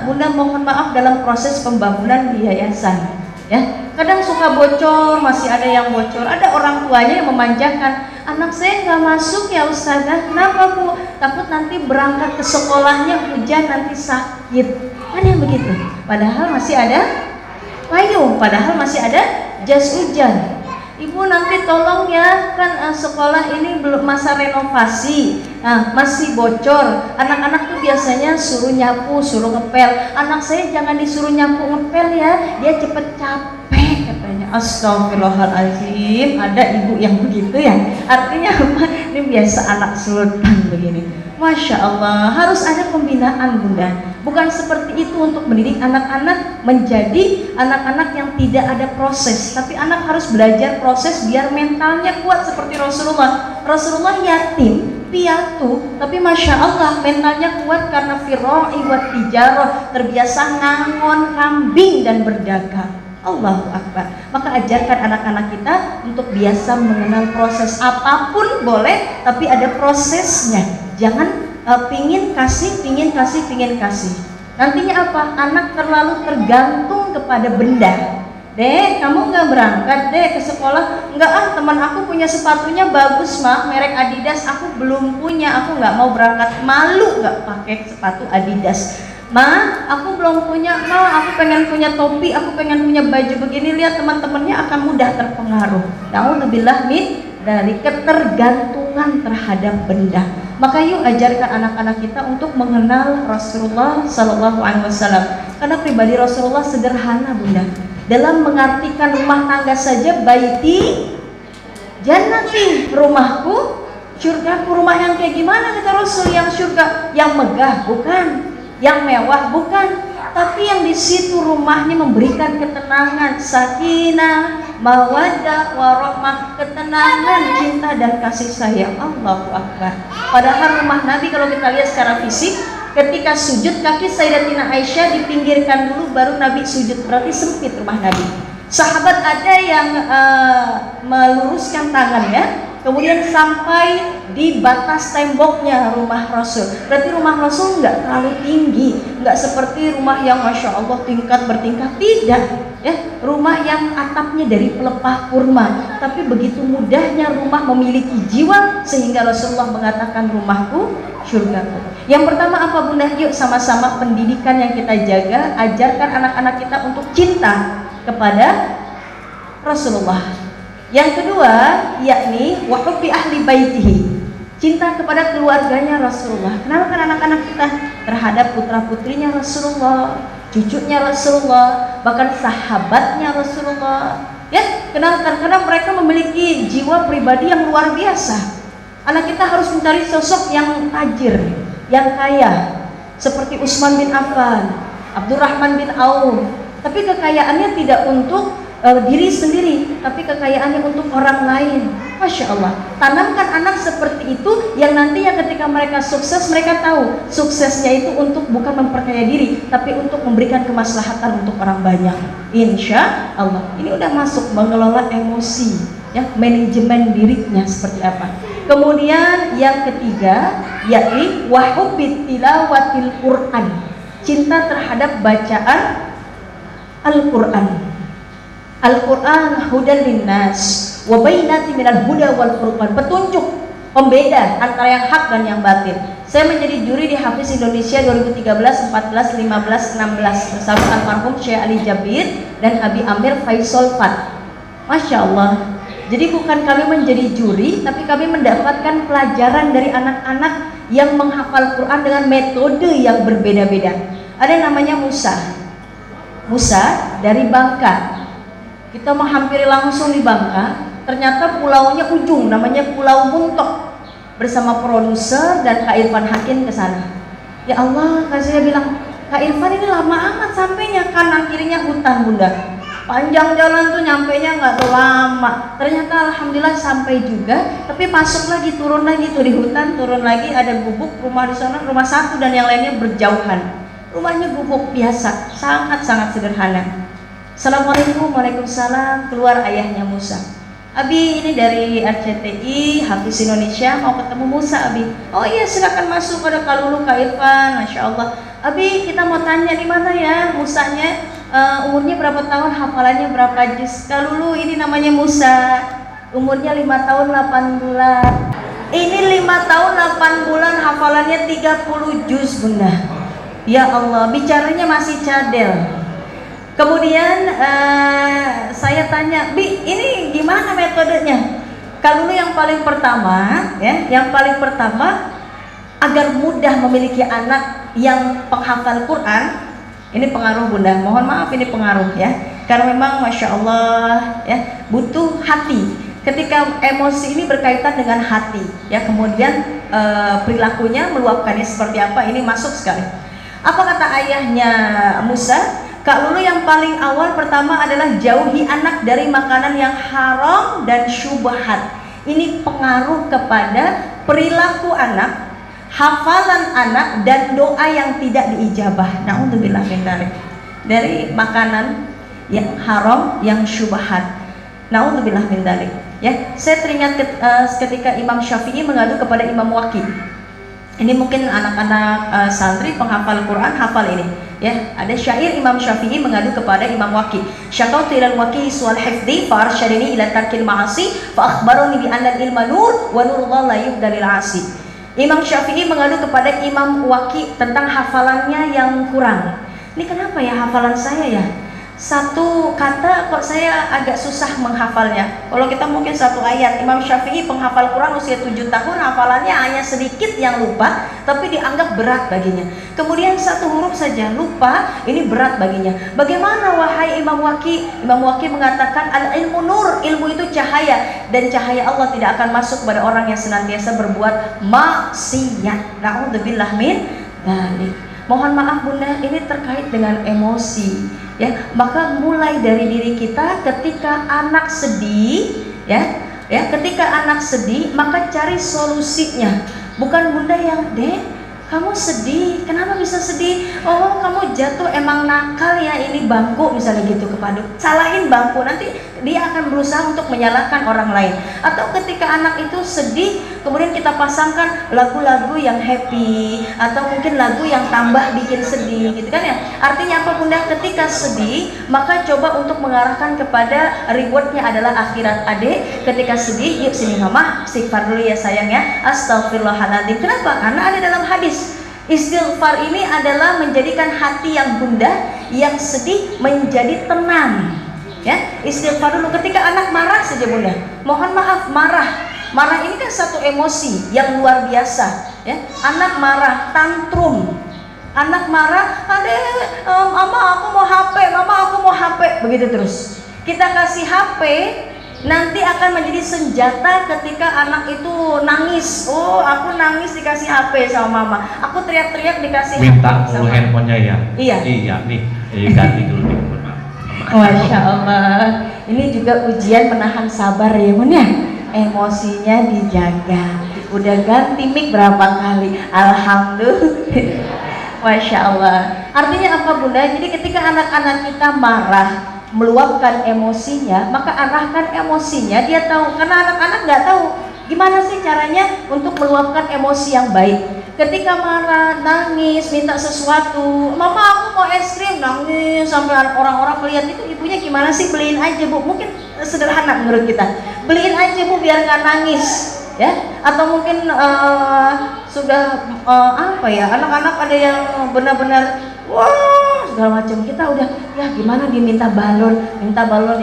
Bunda mohon maaf dalam proses pembangunan di yayasan ya, kadang suka bocor, masih ada yang bocor. Ada orang tuanya yang memanjakan, anak saya nggak masuk ya Ustazah. Kenapa Bu? Takut nanti berangkat ke sekolahnya hujan, nanti sakit. Ada yang begitu, padahal masih ada payung, padahal masih ada jas hujan. Ibu nanti tolong ya, kan sekolah ini belum masa renovasi, masih bocor. Anak-anak tuh biasanya suruh nyapu, suruh ngepel. Anak saya jangan disuruh nyapu ngepel ya, dia cepet capek katanya. Astagfirullahaladzim, ada ibu yang begitu ya. Artinya apa? Ini biasa anak sultan begini. Masya Allah, harus ada pembinaan Bunda. Bukan seperti itu untuk mendidik anak-anak menjadi anak-anak yang tidak ada proses, tapi anak harus belajar proses biar mentalnya kuat seperti Rasulullah. Rasulullah yatim piatu, tapi Masya Allah mentalnya kuat karena firra'i wa tijarah, terbiasa ngangon kambing dan berdagang. Allahu Akbar. Maka ajarkan anak-anak kita untuk biasa mengenal proses. Apapun boleh, tapi ada prosesnya. Jangan pingin kasih. Nantinya apa? Anak terlalu tergantung kepada benda. Dek, kamu nggak berangkat dek ke sekolah? Enggak teman aku punya sepatunya bagus mah, merek Adidas. Aku belum punya, aku nggak mau berangkat. Malu nggak pakai sepatu Adidas? Ma, aku belum punya. aku pengen punya topi, aku pengen punya baju begini, lihat teman-temannya akan mudah terpengaruh. Nauzubillah min dari ketergantungan terhadap benda. Maka yuk ajarkan anak-anak kita untuk mengenal Rasulullah Sallallahu Alaihi Wasallam. Karena pribadi Rasulullah sederhana, Bunda. Dalam mengartikan rumah tangga saja, baiti jannati, rumahku surgaku. Rumah yang kayak gimana kata Rasul? Yang surga, yang megah bukan, yang mewah bukan, tapi yang di situ rumahnya memberikan ketenangan, sakinah, mawaddah, warahmah, ketenangan, cinta dan kasih sayang. Allahu Akbar. Padahal rumah Nabi kalau kita lihat secara fisik, ketika sujud kaki Sayyidatina Aisyah dipinggirkan dulu baru Nabi sujud, berarti sempit rumah Nabi. Sahabat ada yang meluruskan tangannya, kemudian sampai di batas temboknya rumah Rasul. Berarti rumah Rasul nggak terlalu tinggi, nggak seperti rumah yang Masya Allah tingkat bertingkat, tidak ya. Rumah yang atapnya dari pelepah kurma, tapi begitu mudahnya rumah memiliki jiwa sehingga Rasulullah mengatakan rumahku surgaku. Yang pertama apa Bunda? Yuk sama-sama pendidikan yang kita jaga, ajarkan anak-anak kita untuk cinta kepada Rasulullah. Yang kedua yakni wa hubbi ahli baitihi, cinta kepada keluarganya Rasulullah. Kenalkan anak-anak kita terhadap putra-putrinya Rasulullah, cucunya Rasulullah, bahkan sahabatnya Rasulullah. Ya, kenalkan karena mereka memiliki jiwa pribadi yang luar biasa. Anak kita harus mencari sosok yang tajir, yang kaya, seperti Utsman bin Affan, Abdurrahman bin Auf. Tapi kekayaannya tidak untuk diri sendiri, tapi kekayaannya untuk orang lain. Masya Allah, tanamkan anak seperti itu, yang nantinya ketika mereka sukses, mereka tahu suksesnya itu untuk bukan memperkaya diri, tapi untuk memberikan kemaslahatan untuk orang banyak. Insya Allah. Ini udah masuk mengelola emosi, ya, manajemen dirinya seperti apa. Kemudian yang ketiga yakni wahubbi tilawatil Quran, cinta terhadap bacaan Al-Quran. Al-Quran hudan linnas wa bainati minal huda wal furqan, petunjuk pembeda antara yang hak dan yang batil. Saya menjadi juri di Hafiz Indonesia 2013, 14, 15, 16 bersama almarhum Syekh Ali Jabir dan Abi Amir Faisal Fat. Masya Allah. Jadi bukan kami menjadi juri, tapi kami mendapatkan pelajaran dari anak-anak yang menghafal Quran dengan metode yang berbeda-beda. Ada namanya Musa dari Bangka. Kita menghampiri langsung di Bangka, ternyata pulaunya ujung, namanya Pulau Muntok. Bersama produser dan Kak Irfan Hakim ke sana. Ya Allah, saya bilang, Kak Irfan ini lama amat sampainya, kanan kirinya hutan Bunda. Panjang jalan tuh, nyampainya nggak tuh lama. Ternyata alhamdulillah sampai juga, tapi masuk lagi, turun lagi tuh di hutan, turun lagi, ada gubuk, rumah di sana, rumah satu dan yang lainnya berjauhan. Rumahnya gubuk biasa, sangat-sangat sederhana. Assalamualaikum, waalaikumsalam. Keluar ayahnya Musa. Abi, ini dari RCTI Hafiz Indonesia, mau ketemu Musa Abi. Oh iya, silakan masuk. Pada Kak Lulu, Kak Irfan, Masya Allah. Abi, kita mau tanya di mana ya Musanya, umurnya berapa tahun, hafalannya berapa juz. Kak Lulu, ini namanya Musa, umurnya 5 tahun 8 bulan. Ini 5 tahun 8 bulan, hafalannya 30 juz Bunda. Ya Allah, bicaranya masih cadel. Kemudian saya tanya, Bi, ini gimana metodenya? Kalau yang paling pertama, ya, yang paling pertama agar mudah memiliki anak yang penghafal Quran, ini pengaruh Bunda. Mohon maaf ini pengaruh ya, karena memang Masya Allah ya butuh hati. Ketika emosi ini berkaitan dengan hati, ya kemudian perilakunya meluapkannya seperti apa, ini masuk sekali. Apa kata ayahnya Musa? Kak Lulu, yang paling awal pertama adalah jauhi anak dari makanan yang haram dan syubhat. Ini pengaruh kepada perilaku anak, hafalan anak, dan doa yang tidak diijabah. Na'udzubillah min dzalik. Dari makanan yang haram, yang syubhat. Na'udzubillah min dzalik. Ya, saya teringat ketika Imam Syafi'i mengadu kepada Imam Waqi. Ini mungkin anak-anak santri penghafal Quran hafal ini. Ya, ada syair Imam Syafi'i mengadu kepada Imam Waqi. Syaqautu ilal Waqi sual hifdzi fa arsyadani ila tarkil ma'asi fa akhbarani bi anna al-ilma nur wa nurullah la yubdalil 'asi. Imam Syafi'i mengadu kepada Imam Waqi tentang hafalannya yang kurang. ini kenapa ya hafalan saya ya? Satu kata kok saya agak susah menghafalnya. Kalau kita mungkin satu ayat, Imam Syafi'i penghafal Quran usia 7 tahun, hafalannya hanya sedikit yang lupa, tapi dianggap berat baginya. Kemudian satu huruf saja lupa, ini berat baginya. Bagaimana wahai Imam Waqi? Imam Waqi mengatakan al-ilmu nur, ilmu itu cahaya, dan cahaya Allah tidak akan masuk pada orang yang senantiasa berbuat maksiat. Na'udzubillah min dzalik. Mohon maaf Bunda, ini terkait dengan emosi, ya. Maka mulai dari diri kita ketika anak sedih, ya, ketika anak sedih, maka cari solusinya. Bukan Bunda yang, "Dek, kamu sedih, kenapa bisa sedih? Oh, kamu jatuh, emang nakal ya, ini bangku," misalnya gitu kepada, salahin bangku, nanti dia akan berusaha untuk menyalahkan orang lain. Atau ketika anak itu sedih, kemudian kita pasangkan lagu-lagu yang happy, atau mungkin lagu yang tambah bikin sedih, gitu kan ya. Artinya apa Bunda? Ketika sedih, maka coba untuk mengarahkan kepada rewardnya adalah akhirat. Adik, ketika sedih, yuk sini mama, istighfar dulu ya sayang ya, astagfirullahaladzim. Kenapa? Karena ada dalam hadis, istighfar ini adalah menjadikan hati yang gundah, yang sedih menjadi tenang. Ya, istighfar dulu. Ketika anak marah saja Bunda, mohon maaf, marah ini kan satu emosi yang luar biasa, ya. Anak marah, tantrum, anak marah, "Adek, mama aku mau HP, mama aku mau HP," begitu terus. Kita kasih HP, nanti akan menjadi senjata ketika anak itu nangis. Oh, aku nangis dikasih HP sama mama, aku teriak-teriak dikasih minta HP mulu handphonenya ya. Iya nih, ganti dulu nih. Masya Allah, ini juga ujian menahan sabar ya Bun ya. Emosinya dijaga. Udah ganti mic berapa kali, alhamdulillah. Masya Allah. Artinya apa Bunda? Jadi ketika anak-anak kita marah, meluapkan emosinya, maka arahkan emosinya. Dia tahu, karena anak-anak nggak tahu gimana sih caranya untuk meluapkan emosi yang baik. Ketika marah, nangis, minta sesuatu, "Mama aku mau es krim," nangis sampai orang-orang melihat, itu ibunya gimana sih? Beliin aja Bu. Mungkin sederhana menurut kita, beliin aja Bu biar nggak nangis, ya. Atau mungkin sudah apa ya, anak-anak ada yang benar-benar wah segala macam, kita udah ya gimana, diminta balon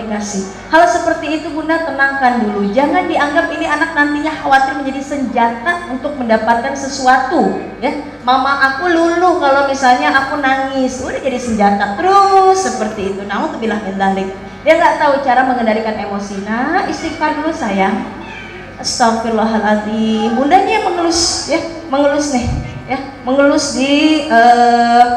dikasih. Hal seperti itu Bunda tenangkan dulu, jangan dianggap ini anak nantinya khawatir menjadi senjata untuk mendapatkan sesuatu, ya. Mama aku luluh kalau misalnya aku nangis, udah jadi senjata terus seperti itu. Na'udzubillah min dzalik. Dia nggak tahu cara mengendalikan emosi. Nah, istighfar dulu sayang, astagfirullahaladzim. Bundanya mengelus, ya, mengelus nih, ya, mengelus di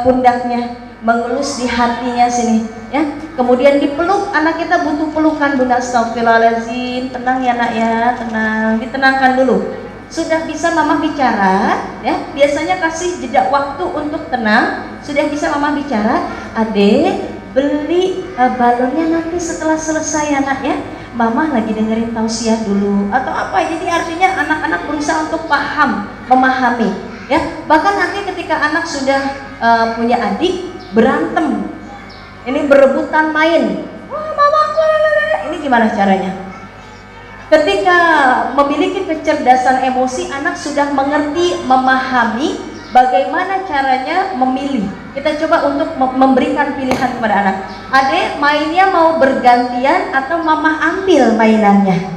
pundaknya, mengelus di hatinya sini, ya. Kemudian dipeluk, anak kita butuh pelukan Bunda. Astagfirullahaladzim, tenang ya nak ya, tenang, ditenangkan dulu. Sudah bisa mama bicara, ya, biasanya kasih jeda waktu untuk tenang. Sudah bisa mama bicara, "Adek, beli balonnya nanti setelah selesai ya nak ya, mama lagi dengerin tausiah dulu," atau apa. Jadi artinya anak-anak berusaha untuk paham, memahami, ya. Bahkan nanti ketika anak sudah punya adik, berantem, ini berebutan main, "Wah mama aku," ini gimana caranya? Ketika memiliki kecerdasan emosi, anak sudah mengerti, memahami bagaimana caranya memilih. Kita coba untuk memberikan pilihan kepada anak. "Adek, mainnya mau bergantian atau mama ambil mainannya?"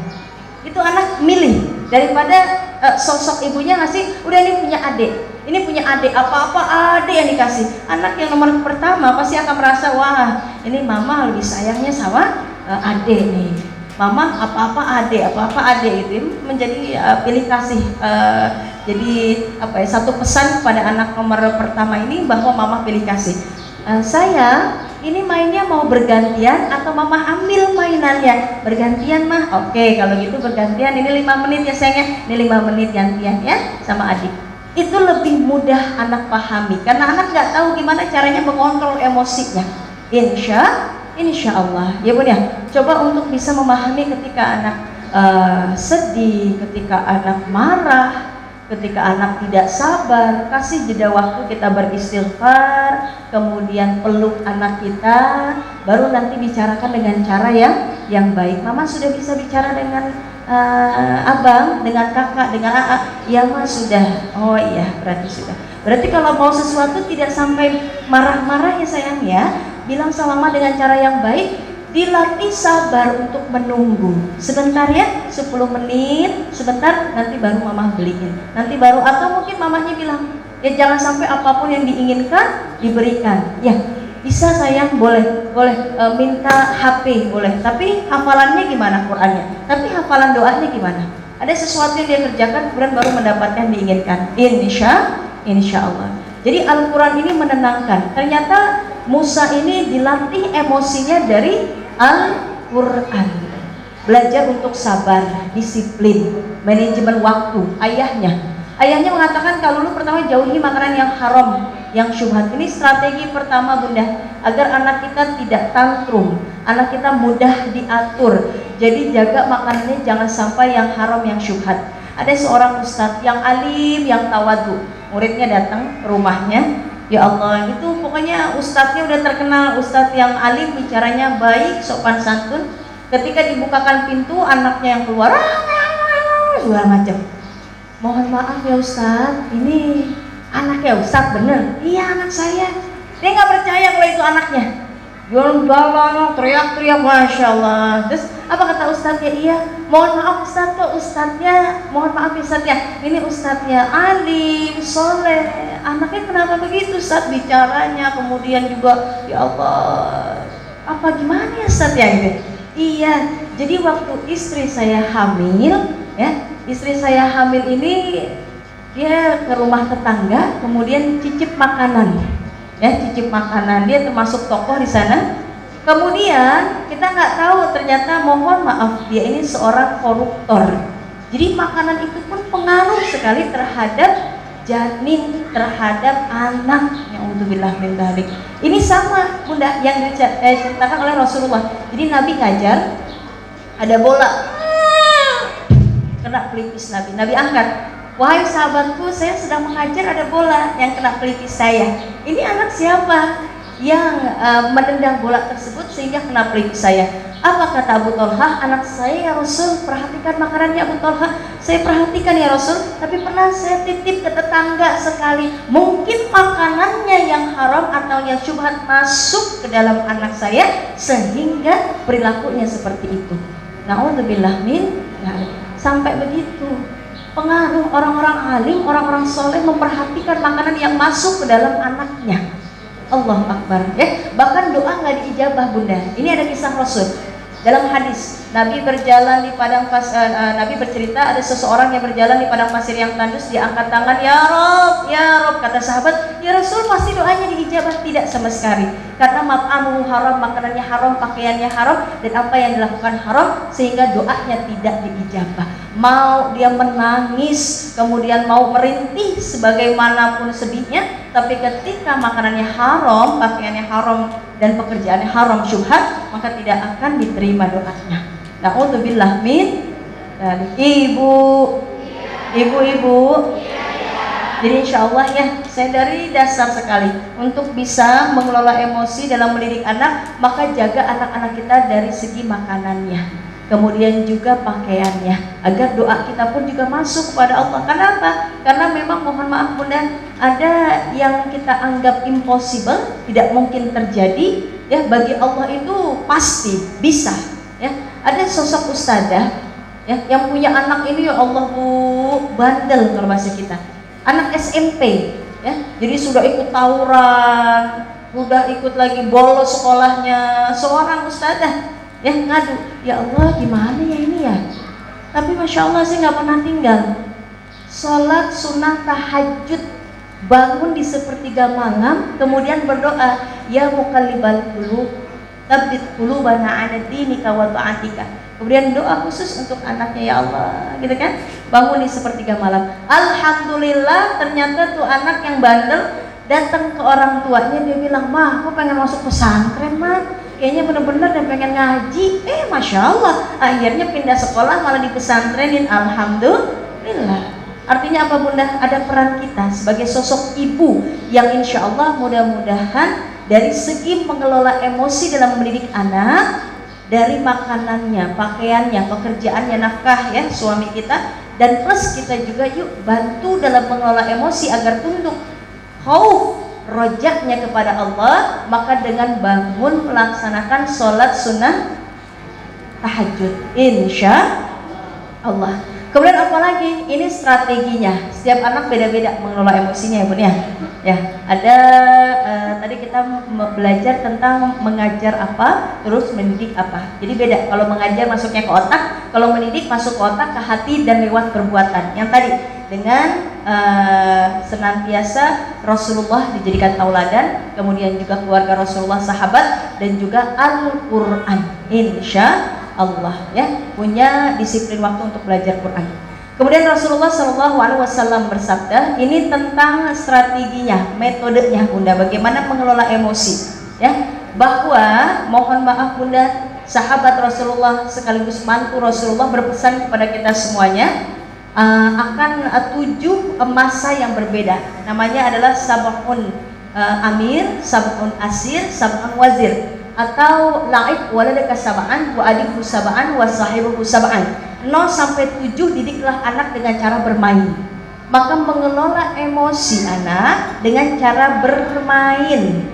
Itu anak milih, daripada sosok ibunya ngasih, "Udah ini punya adek, ini punya adek, apa-apa adek yang dikasih." Anak yang nomor pertama pasti akan merasa, wah ini mama lebih sayangnya sama adek nih. Mama apa-apa adek, apa-apa adek, itu menjadi pilih kasih. Jadi apa ya, satu pesan pada anak nomor pertama ini bahwa mama pilih kasih. "Saya ini mainnya mau bergantian atau mama ambil mainannya?" "Bergantian mah." "Oke, kalau gitu bergantian, ini 5 menit ya sayangnya, ini 5 menit gantian ya sama adik." Itu lebih mudah anak pahami, karena anak nggak tahu gimana caranya mengontrol emosinya. Insya Allah, ya Bun ya. Coba untuk bisa memahami ketika anak sedih, ketika anak marah, ketika anak tidak sabar, kasih jeda waktu, kita beristighfar, kemudian peluk anak kita, baru nanti bicarakan dengan cara yang baik. "Mama sudah bisa bicara dengan abang, dengan kakak, dengan AA?" "Ya Ma sudah." "Oh iya, berarti sudah." Berarti kalau mau sesuatu tidak sampai marah-marah ya sayang ya, bilang sama mama dengan cara yang baik, dilatih sabar untuk menunggu. Sebentar ya, 10 menit, sebentar nanti baru mama beliin. Nanti baru, atau mungkin mamanya bilang, ya jangan sampai apapun yang diinginkan diberikan. Ya, bisa sayang, boleh minta HP boleh, tapi hafalannya gimana Qurannya? Tapi hafalan doanya gimana? Ada sesuatu yang dia kerjakan kemudian baru mendapatkan diinginkan. Insya Allah. Jadi Al-Quran ini menenangkan. Ternyata Musa ini dilatih emosinya dari Al-Quran. Belajar untuk sabar, disiplin, manajemen waktu. Ayahnya mengatakan kalau lu pertama jauhi makanan yang haram, yang syubhat. Ini strategi pertama bunda, agar anak kita tidak tantrum, anak kita mudah diatur. Jadi jaga makanannya jangan sampai yang haram, yang syubhat. Ada seorang ustadz yang alim, yang tawadu. Muridnya datang ke rumahnya, ya Allah, itu pokoknya ustadznya udah terkenal, ustadz yang alim, bicaranya baik, sopan santun. Ketika dibukakan pintu, anaknya yang keluar, segala macam. Mohon maaf ya ustadz, ini anaknya ustadz bener? Iya anak saya. Dia nggak percaya kalau itu anaknya. Jalan-jalan, teriak-teriak, masya Allah. Terus apa kata ustadznya? Iya, mohon maaf ustadz, kok ustadznya, mohon maaf ya ustadznya, ini ustadznya alim, soleh, anaknya kenapa begitu ustadz bicaranya, kemudian juga ya Allah, apa gimana ya ustadz ya gitu. Iya, jadi waktu istri saya hamil, ya, istri saya hamil ini dia ke rumah tetangga, kemudian cicip makanan. Ya, cicip makanan, dia termasuk tokoh di sana. Kemudian kita nggak tahu, ternyata mohon maaf dia ini seorang koruptor. Jadi makanan itu pun pengaruh sekali terhadap janin, terhadap anak. Ya'udzubillah min dzalik. Ini sama bunda yang diceritakan oleh Rasulullah. Jadi Nabi ngajar, ada bola kena pelipis Nabi angkat. Wahai sahabatku, saya sedang mengajar, ada bola yang kena pelipis saya. Ini anak siapa yang menendang bola tersebut sehingga kena pelipis saya? Apa kata Abu Thalhah? Anak saya ya Rasul, perhatikan makanannya Abu Thalhah. Saya perhatikan ya Rasul, tapi pernah saya titip ke tetangga sekali. Mungkin makanannya yang haram atau yang syubhat masuk ke dalam anak saya sehingga perilakunya seperti itu. Na'udzubillah min dzalik. Sampai begitu. Pengaruh orang-orang alim, orang-orang soleh memperhatikan makanan yang masuk ke dalam anaknya. Allahu Akbar. Ya, bahkan doa nggak diijabah bunda. Ini ada kisah Rasul. Dalam hadis, Nabi berjalan di padang pasir. Nabi bercerita ada seseorang yang berjalan di padang pasir yang tandus. Dia angkat tangan, ya Rob, ya Rob. Kata sahabat, ya Rasul, pasti doanya diijabah. Tidak sama sekali. Karena mat'amuhu haram, makanannya haram, pakaiannya haram, dan apa yang dilakukan haram, sehingga doanya tidak diijabah. Mau dia menangis, kemudian mau merintih sebagaimanapun sedihnya, tapi ketika makanannya haram, pakaiannya haram, dan pekerjaannya haram syubhat, maka tidak akan diterima doanya. Na'udzubillah min dzalik. Ibu. Jadi insya Allah ya, saya dari dasar sekali untuk bisa mengelola emosi dalam mendidik anak, maka jaga anak-anak kita dari segi makanannya, kemudian juga pakaiannya, agar doa kita pun juga masuk kepada Allah. Kenapa? Karena memang mohon maaf bunda, ada yang kita anggap impossible, tidak mungkin terjadi, ya bagi Allah itu pasti bisa. Ya, ada sosok ustadzah ya, yang punya anak ini ya Allah bu, bandel kalau bahasa kita, anak SMP ya, jadi sudah ikut tawuran, sudah ikut lagi bolos sekolahnya. Seorang ustadzah ya ngadu, ya Allah gimana ya ini ya, tapi masya Allah sih nggak pernah tinggal sholat sunnah tahajud, bangun di sepertiga malam, kemudian berdoa, ya muqallibal qulub tsabbit qulubana 'ala dinika wa ta'atika. Kemudian doa khusus untuk anaknya, ya Allah, gitu kan, bangun di sepertiga malam. Alhamdulillah, ternyata tuh anak yang bandel datang ke orang tuanya, dia bilang, mah aku pengen masuk pesantren mah, kayaknya bener-bener dan pengen ngaji. Masya Allah, akhirnya pindah sekolah malah di pesantrenin. Alhamdulillah. Artinya apa bunda? Ada peran kita sebagai sosok ibu yang insya Allah mudah-mudahan dari segi mengelola emosi dalam mendidik anak, dari makanannya, pakaiannya, pekerjaannya, nafkah ya suami kita, dan plus kita juga yuk bantu dalam mengelola emosi agar tunduk. khauf, rojaknya kepada Allah, maka dengan bangun melaksanakan sholat sunnah tahajud, insya Allah. Kemudian apa lagi? Ini strateginya. Setiap anak beda-beda mengelola emosinya ya Bun ya. Ya, ada tadi kita belajar tentang mengajar apa, terus mendidik apa. Jadi beda. Kalau mengajar masuknya ke otak, kalau mendidik masuk ke otak, ke hati dan lewat perbuatan. Yang tadi dengan senantiasa Rasulullah dijadikan tauladan, kemudian juga keluarga Rasulullah, sahabat, dan juga Al-Qur'an. Insya Allah ya, punya disiplin waktu untuk belajar Quran. Kemudian Rasulullah SAW bersabda, ini tentang strateginya, metodenya Bunda, bagaimana mengelola emosi ya, bahwa mohon maaf Bunda, sahabat Rasulullah sekaligus mantu Rasulullah berpesan kepada kita semuanya akan 7 masa yang berbeda. Namanya adalah sab'un amir, sab'un asir, sab'un wazir, atau la'ib waladaka sab'an wa adibhu sab'an wa sahibuhu sab'an. 0 sampai 7 didiklah anak dengan cara bermain. Maka mengelola emosi anak dengan cara bermain.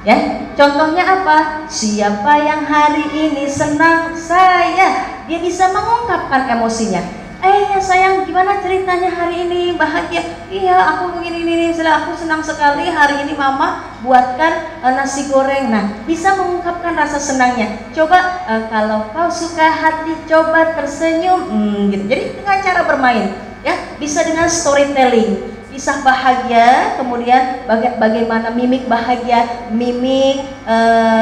Ya, contohnya apa? Siapa yang hari ini senang? Saya. Dia bisa mengungkapkan emosinya. Ya sayang, gimana ceritanya hari ini? Bahagia? Iya, aku begini, aku senang sekali hari ini mama buatkan nasi goreng. Nah, bisa mengungkapkan rasa senangnya. Coba kalau kau suka hati, coba tersenyum, gitu. Jadi dengan cara bermain, ya, bisa dengan storytelling, kisah bahagia, kemudian bagaimana mimik bahagia, mimik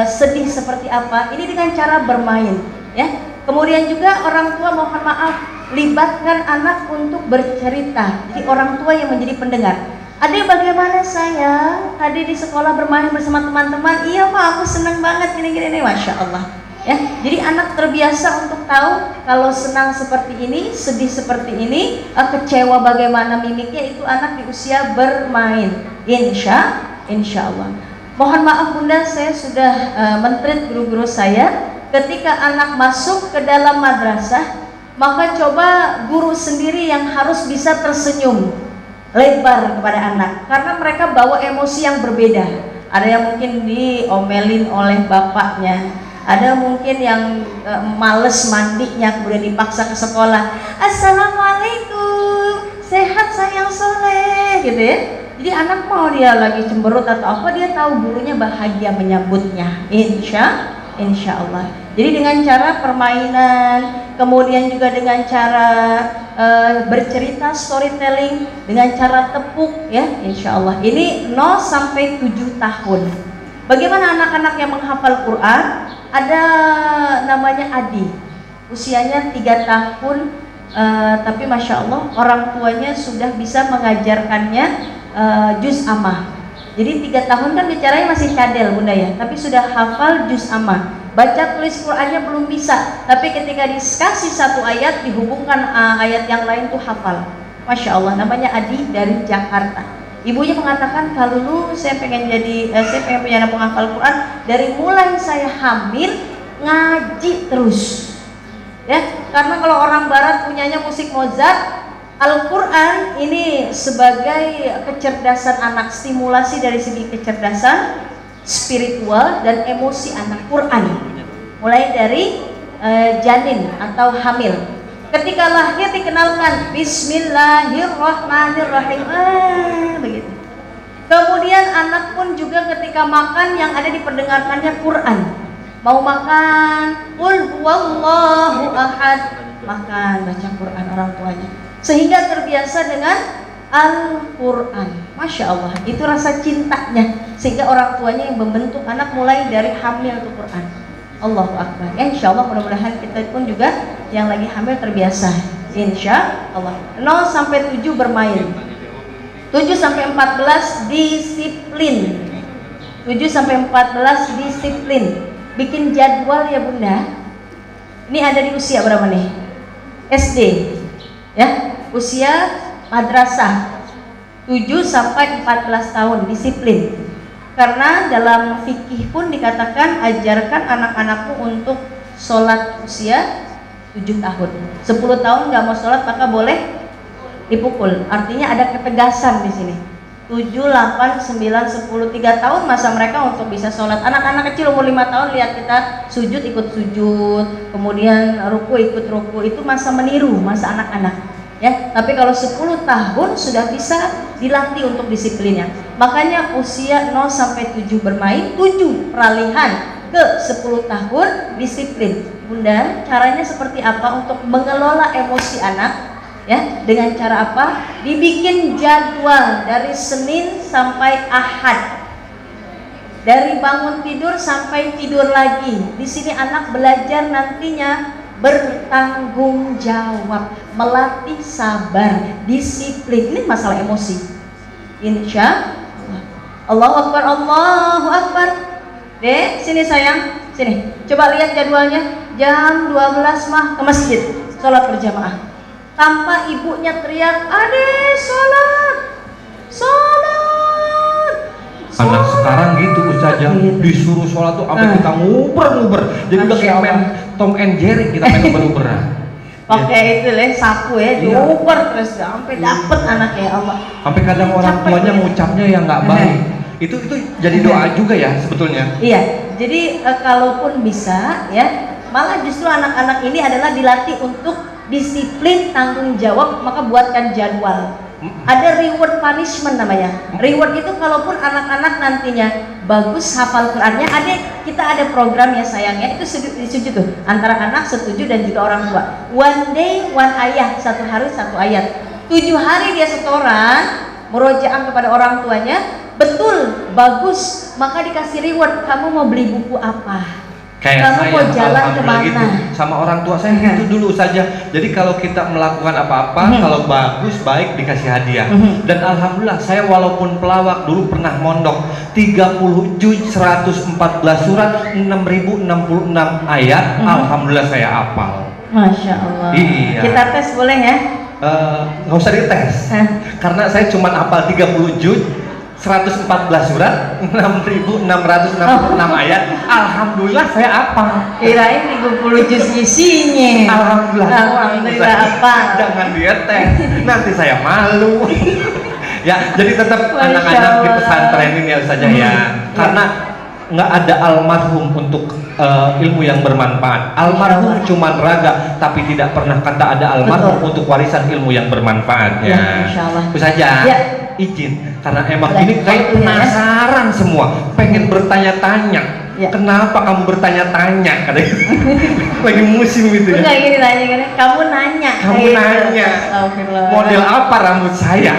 sedih seperti apa. Ini dengan cara bermain, ya. Kemudian juga orang tua mohon maaf, libatkan anak untuk bercerita. Jadi orang tua yang menjadi pendengar. Adik bagaimana sayang? Tadi di sekolah bermain bersama teman-teman. Iya Ma, aku senang banget gini-gini nih, Masya Allah. Ya, jadi anak terbiasa untuk tahu kalau senang seperti ini, sedih seperti ini, kecewa bagaimana mimiknya, itu anak di usia bermain. Insya Allah. Mohon maaf Bunda, saya sudah men-treat guru-guru saya. Ketika anak masuk ke dalam madrasah, maka coba guru sendiri yang harus bisa tersenyum lebar kepada anak, karena mereka bawa emosi yang berbeda. Ada yang mungkin diomelin oleh bapaknya, ada mungkin yang males mandinya kemudian dipaksa ke sekolah. Assalamualaikum, sehat sayang soleh, gitu ya. Jadi anak mau dia lagi cemberut atau apa, dia tahu gurunya bahagia menyambutnya. Insya Allah. Jadi dengan cara permainan, kemudian juga dengan cara bercerita, storytelling, dengan cara tepuk, ya, insya Allah. Ini 0 sampai 7 tahun. Bagaimana anak-anak yang menghafal Quran? Ada namanya Adi, usianya 3 tahun, tapi masya Allah orang tuanya sudah bisa mengajarkannya juz amah. Jadi 3 tahun kan bicaranya masih cadel Bunda ya, tapi sudah hafal juz amah. Baca tulis Qurannya belum bisa, tapi ketika dikasih 1 ayat dihubungkan ayat yang lain tuh hafal. Masya Allah, namanya Adi dari Jakarta. Ibunya mengatakan, kalau dulu saya pengen punya anak penghafal Quran. Dari mulai saya hamil ngaji terus. Ya, karena kalau orang Barat punyanya musik Mozart, Al-Quran ini sebagai kecerdasan anak, stimulasi dari segi kecerdasan, spiritual dan emosi anak. Quran mulai dari janin atau hamil, ketika lahir dikenalkan Bismillahirrahmanirrahim, begitu. Kemudian anak pun juga ketika makan yang ada diperdengarkannya Quran. Mau makan, qul huwallahu ahad, makan baca Quran orang tuanya, sehingga terbiasa dengan Al-Quran. Masya Allah, itu rasa cintanya, sehingga orang tuanya yang membentuk anak mulai dari hamil itu Quran. Allahu Akbar. Insya Allah mudah-mudahan kita pun juga yang lagi hamil terbiasa. Insya Allah. 0 sampai 7 bermain, 7 sampai 14 disiplin, 7 sampai 14 disiplin. Bikin jadwal ya Bunda. Ini ada di usia berapa nih? SD, ya, usia madrasah 7 sampai 14 tahun disiplin. Karena dalam fikih pun dikatakan ajarkan anak-anakmu untuk sholat usia 7 tahun. 10 tahun nggak mau sholat maka boleh dipukul. Artinya ada ketegasan di sini. 7, 8, 9, 10, 3 tahun masa mereka untuk bisa sholat. Anak-anak kecil umur 5 tahun lihat kita sujud ikut sujud, kemudian ruku ikut ruku, itu masa meniru, masa anak-anak ya. Tapi kalau 10 tahun sudah bisa dilatih untuk disiplinnya. Makanya usia 0 sampai 7 bermain, 7 peralihan ke 10 tahun disiplin. Bunda, caranya seperti apa untuk mengelola emosi anak? Ya, dengan cara apa? Dibikin jadwal dari Senin sampai Ahad. Dari bangun tidur sampai tidur lagi. Di sini anak belajar nantinya bertanggung jawab, melatih sabar, disiplin. Ini masalah emosi. Insya Allah. Allahu Akbar, Allahu Akbar. Dek, sini sayang, sini. Coba lihat jadwalnya. Jam 12 mah ke masjid, sholat berjamaah. Tanpa ibunya teriak, "Ade, sholat, sholat." Anak sekarang gitu Ustazah, disuruh sholat tuh sampai kita nguber-nguber. Jadi udah kayak main Tom and Jerry, kita main nguber-nguberan. Pakai itu leh sapu ya, diuber terus sampai dapet anaknya Allah. Sampai kadang orang tuanya ngucapnya yang nggak baik. Itu jadi doa juga ya sebetulnya. Iya, jadi kalaupun bisa ya, malah justru anak-anak ini adalah dilatih untuk disiplin, tanggung jawab, maka buatkan jadwal. Ada reward punishment namanya. Reward itu kalaupun anak-anak nantinya bagus hafal Qurannya, kita ada program ya sayangnya, itu setuju tuh antara anak setuju dan juga orang tua. One day one ayah, 1 hari 1 ayat. 7 hari dia setoran, murojaah kepada orang tuanya, betul, bagus, maka dikasih reward. Kamu mau beli buku apa? Kayak Kamu saya mau jalan kemana? gitu sama orang tua saya gitu dulu saja. Jadi kalau kita melakukan apa-apa, kalau bagus baik dikasih hadiah. Dan alhamdulillah saya walaupun pelawak dulu pernah mondok 30 juz 114 surat 6066 ayat. Alhamdulillah saya hafal. Masya Allah. Iya. Kita tes boleh ya? Nggak usah dites. Karena saya cuma hafal 30 juz 114 surat 6666 ayat. Alhamdulillah saya apa? Kirain 30 juz isinya. Alhamdulillah apa? Jangan dites, nanti saya malu. Ya, jadi tetap anak-anak di pesantren ini ya saja ya. Karena nggak ada almarhum untuk ilmu yang bermanfaat. Almarhum cuma raga, tapi tidak pernah kata ada almarhum untuk warisan ilmu yang bermanfaat ya. Insyaallah. Itu saja. Ya. Izin, karena emang ini kayak penasaran semua, pengen bertanya-tanya. Ya. Kenapa kamu bertanya-tanya? Katanya lagi musim gitu ya. Enggak gini nanya kan? Kamu nanya. Kamu nanya. Astagfirullah. Model apa rambut saya?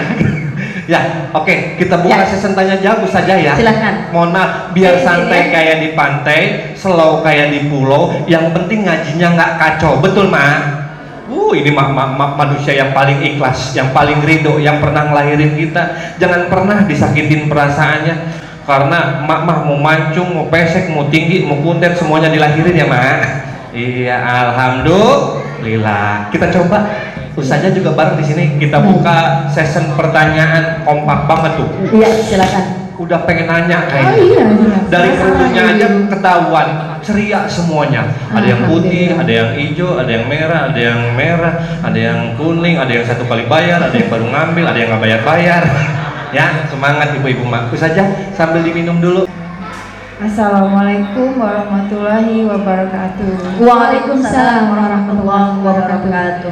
Ya, oke, kita buka sesi tanya jawab saja ya. Silakan. Mohon maaf, biar santai kayak di pantai, slow kayak di pulau. Yang penting ngajinya nggak kacau, betul Ma? Ini manusia yang paling ikhlas, yang paling ridho, yang pernah ngelahirin kita. Jangan pernah disakitin perasaannya. Karena mak mau mancung, mau pesek, mau tinggi, mau kuntet, semuanya dilahirin ya Mak. Iya, alhamdulillah. Kita coba. Ustazah juga bareng di sini. Kita buka session pertanyaan kompak banget tuh. Iya, silakan. Udah pengen nanya kayaknya. Iya. Dari kerudungnya aja ketahuan ceria semuanya. Ada yang putih, ada yang hijau, ada yang merah, ada yang kuning, ada yang 1 kali bayar, ada yang baru ngambil, ada yang nggak bayar. Ya, semangat ibu-ibu mak. Saja sambil diminum dulu. Assalamualaikum warahmatullahi wabarakatuh. Waalaikumsalam warahmatullahi wabarakatuh.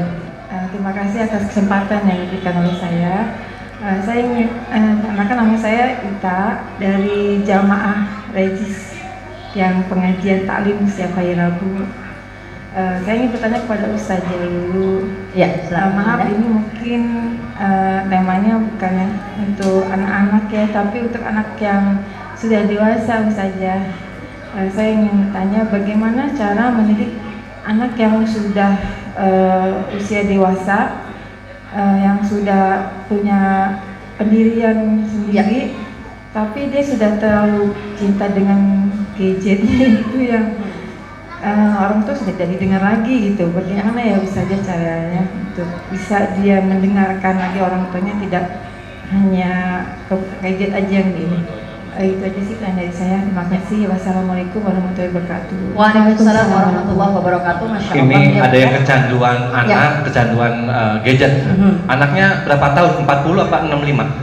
Terima kasih atas kesempatan yang diberikan oleh saya. Saya ingin perkenalkan, nama saya Ita dari Jamaah Regis yang pengajian taklim setiap hari Rabu. Saya ingin bertanya kepada Ustazah dulu. Ya, Maaf ini mungkin temanya bukan untuk anak-anak ya, tapi untuk anak yang sudah dewasa Ustazah. Saya ingin bertanya bagaimana cara mendidik anak yang sudah usia dewasa, yang sudah punya pendirian sendiri, tapi dia sudah terlalu cinta dengan gadgetnya itu yang orang tua sudah jadi dengar lagi gitu. Bagaimana ya Ustazah caranya untuk bisa dia mendengarkan lagi orang tuanya, tidak hanya ke gadget aja yang ini. Itu aja sih kan dari saya. Terima kasih. Wassalamualaikum warahmatullahi wabarakatuh. Waalaikumsalam warahmatullahi wabarakatuh. Masya Allah. Ini ada yang kecanduan anak, kecanduan gadget. Anaknya berapa tahun? 40 apa 65?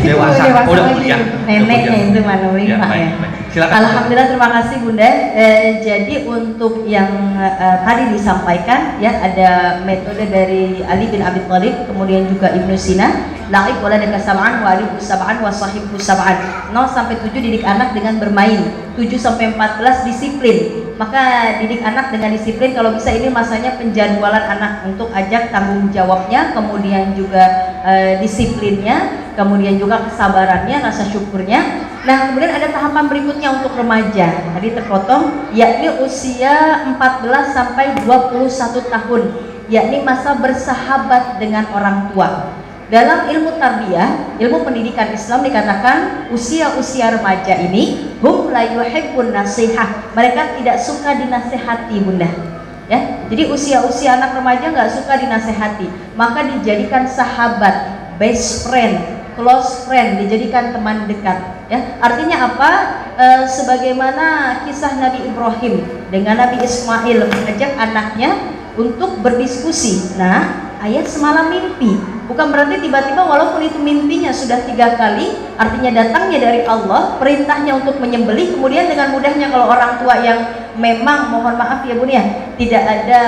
Dewasa. Dewasa Udah lagi. kuliah. Neneknya itu mana Ya, Pak baik, ya. baik. Silakan. Alhamdulillah, terima kasih Bunda. Jadi untuk yang tadi disampaikan ya, ada metode dari Ali bin Abi Thalib, kemudian juga Ibnu Sina, la'ib waladaka sab'an wa alibhu sab'an wa sahibhu sab'an. 0 sampai 7 didik anak dengan bermain, 7 sampai 14 disiplin. Maka didik anak dengan disiplin, kalau bisa ini masanya penjadwalan anak untuk ajak tanggung jawabnya, kemudian juga disiplinnya, kemudian juga kesabarannya, rasa syukurnya. Nah, kemudian ada tahapan berikutnya untuk remaja. Tadi terpotong, yakni usia 14 sampai 21 tahun, yakni masa bersahabat dengan orang tua. Dalam ilmu tarbiyah, ilmu pendidikan Islam dikatakan usia-usia remaja ini hum la yuhibbun nasihah. Mereka tidak suka dinasehati, Bunda. Ya, jadi usia-usia anak remaja nggak suka dinasehati, maka dijadikan sahabat, best friend, close friend, dijadikan teman dekat. Ya, artinya apa? Sebagaimana kisah Nabi Ibrahim dengan Nabi Ismail mengajak anaknya untuk berdiskusi. Nah, ayah semalam mimpi, bukan berarti tiba-tiba walaupun itu mimpinya sudah 3 kali, artinya datangnya dari Allah, perintahnya untuk menyembelih, kemudian dengan mudahnya kalau orang tua yang memang mohon maaf ya Bun ya, tidak ada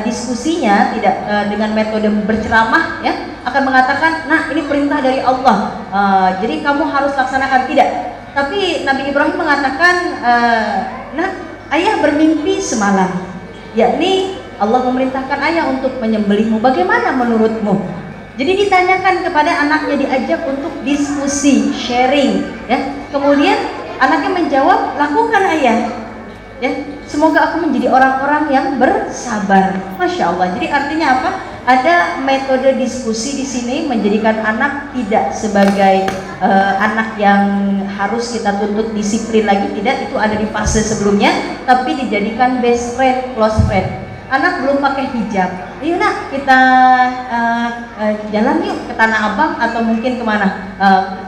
diskusinya, tidak dengan metode berceramah ya, akan mengatakan, nah ini perintah dari Allah, jadi kamu harus laksanakan. Tidak, tapi Nabi Ibrahim mengatakan, nah ayah bermimpi semalam, yakni Allah memerintahkan ayah untuk menyembelihmu, bagaimana menurutmu? Jadi ditanyakan kepada anaknya, diajak untuk diskusi, sharing ya. Kemudian anaknya menjawab, lakukan ayah ya, semoga aku menjadi orang-orang yang bersabar. Masya Allah. Jadi artinya apa? Ada metode diskusi di sini, menjadikan anak tidak sebagai anak yang harus kita tuntut disiplin lagi, tidak, itu ada di fase sebelumnya, tapi dijadikan best friend, close friend. Anak belum pakai hijab, yuk nak kita jalan yuk ke Tanah Abang atau mungkin kemana,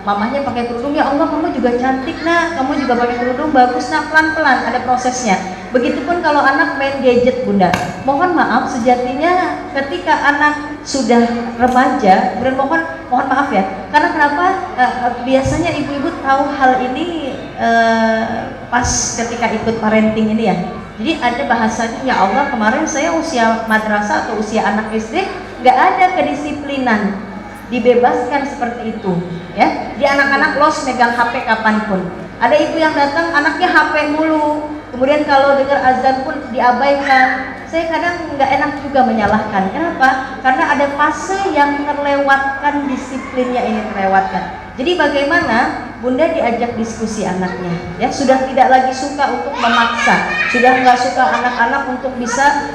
mamahnya pakai kerudung, ya Allah kamu juga cantik nak, kamu juga pakai kerudung bagus nak, pelan-pelan ada prosesnya. Begitupun kalau anak main gadget Bunda, mohon maaf sejatinya ketika anak sudah remaja, mohon maaf ya, karena kenapa, biasanya ibu-ibu tahu hal ini pas ketika ikut parenting ini ya. Jadi ada bahasanya, ya Allah kemarin saya usia madrasah atau usia anak SD nggak ada kedisiplinan, dibebaskan seperti itu ya. Di anak-anak los megang HP kapanpun. Ada ibu yang datang anaknya HP mulu, kemudian kalau dengar azan pun diabaikan. Saya kadang nggak enak juga menyalahkan. Kenapa? Karena ada fase yang terlewatkan, disiplinnya ini terlewatkan. Jadi bagaimana Bunda diajak diskusi anaknya ya, sudah tidak lagi suka untuk memaksa, sudah nggak suka anak-anak untuk bisa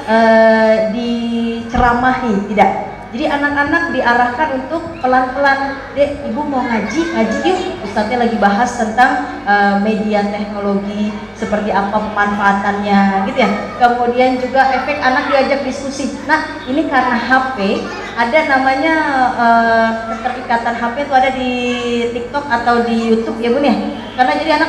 diceramahi, tidak. Jadi anak-anak diarahkan untuk pelan-pelan, dek ibu mau ngaji yuk, Ustadznya lagi bahas tentang media teknologi, seperti apa pemanfaatannya gitu ya. Kemudian juga efek anak diajak diskusi, nah ini karena HP, ada namanya keterikatan HP itu ada di TikTok atau di YouTube ya Bun ya, karena jadi anak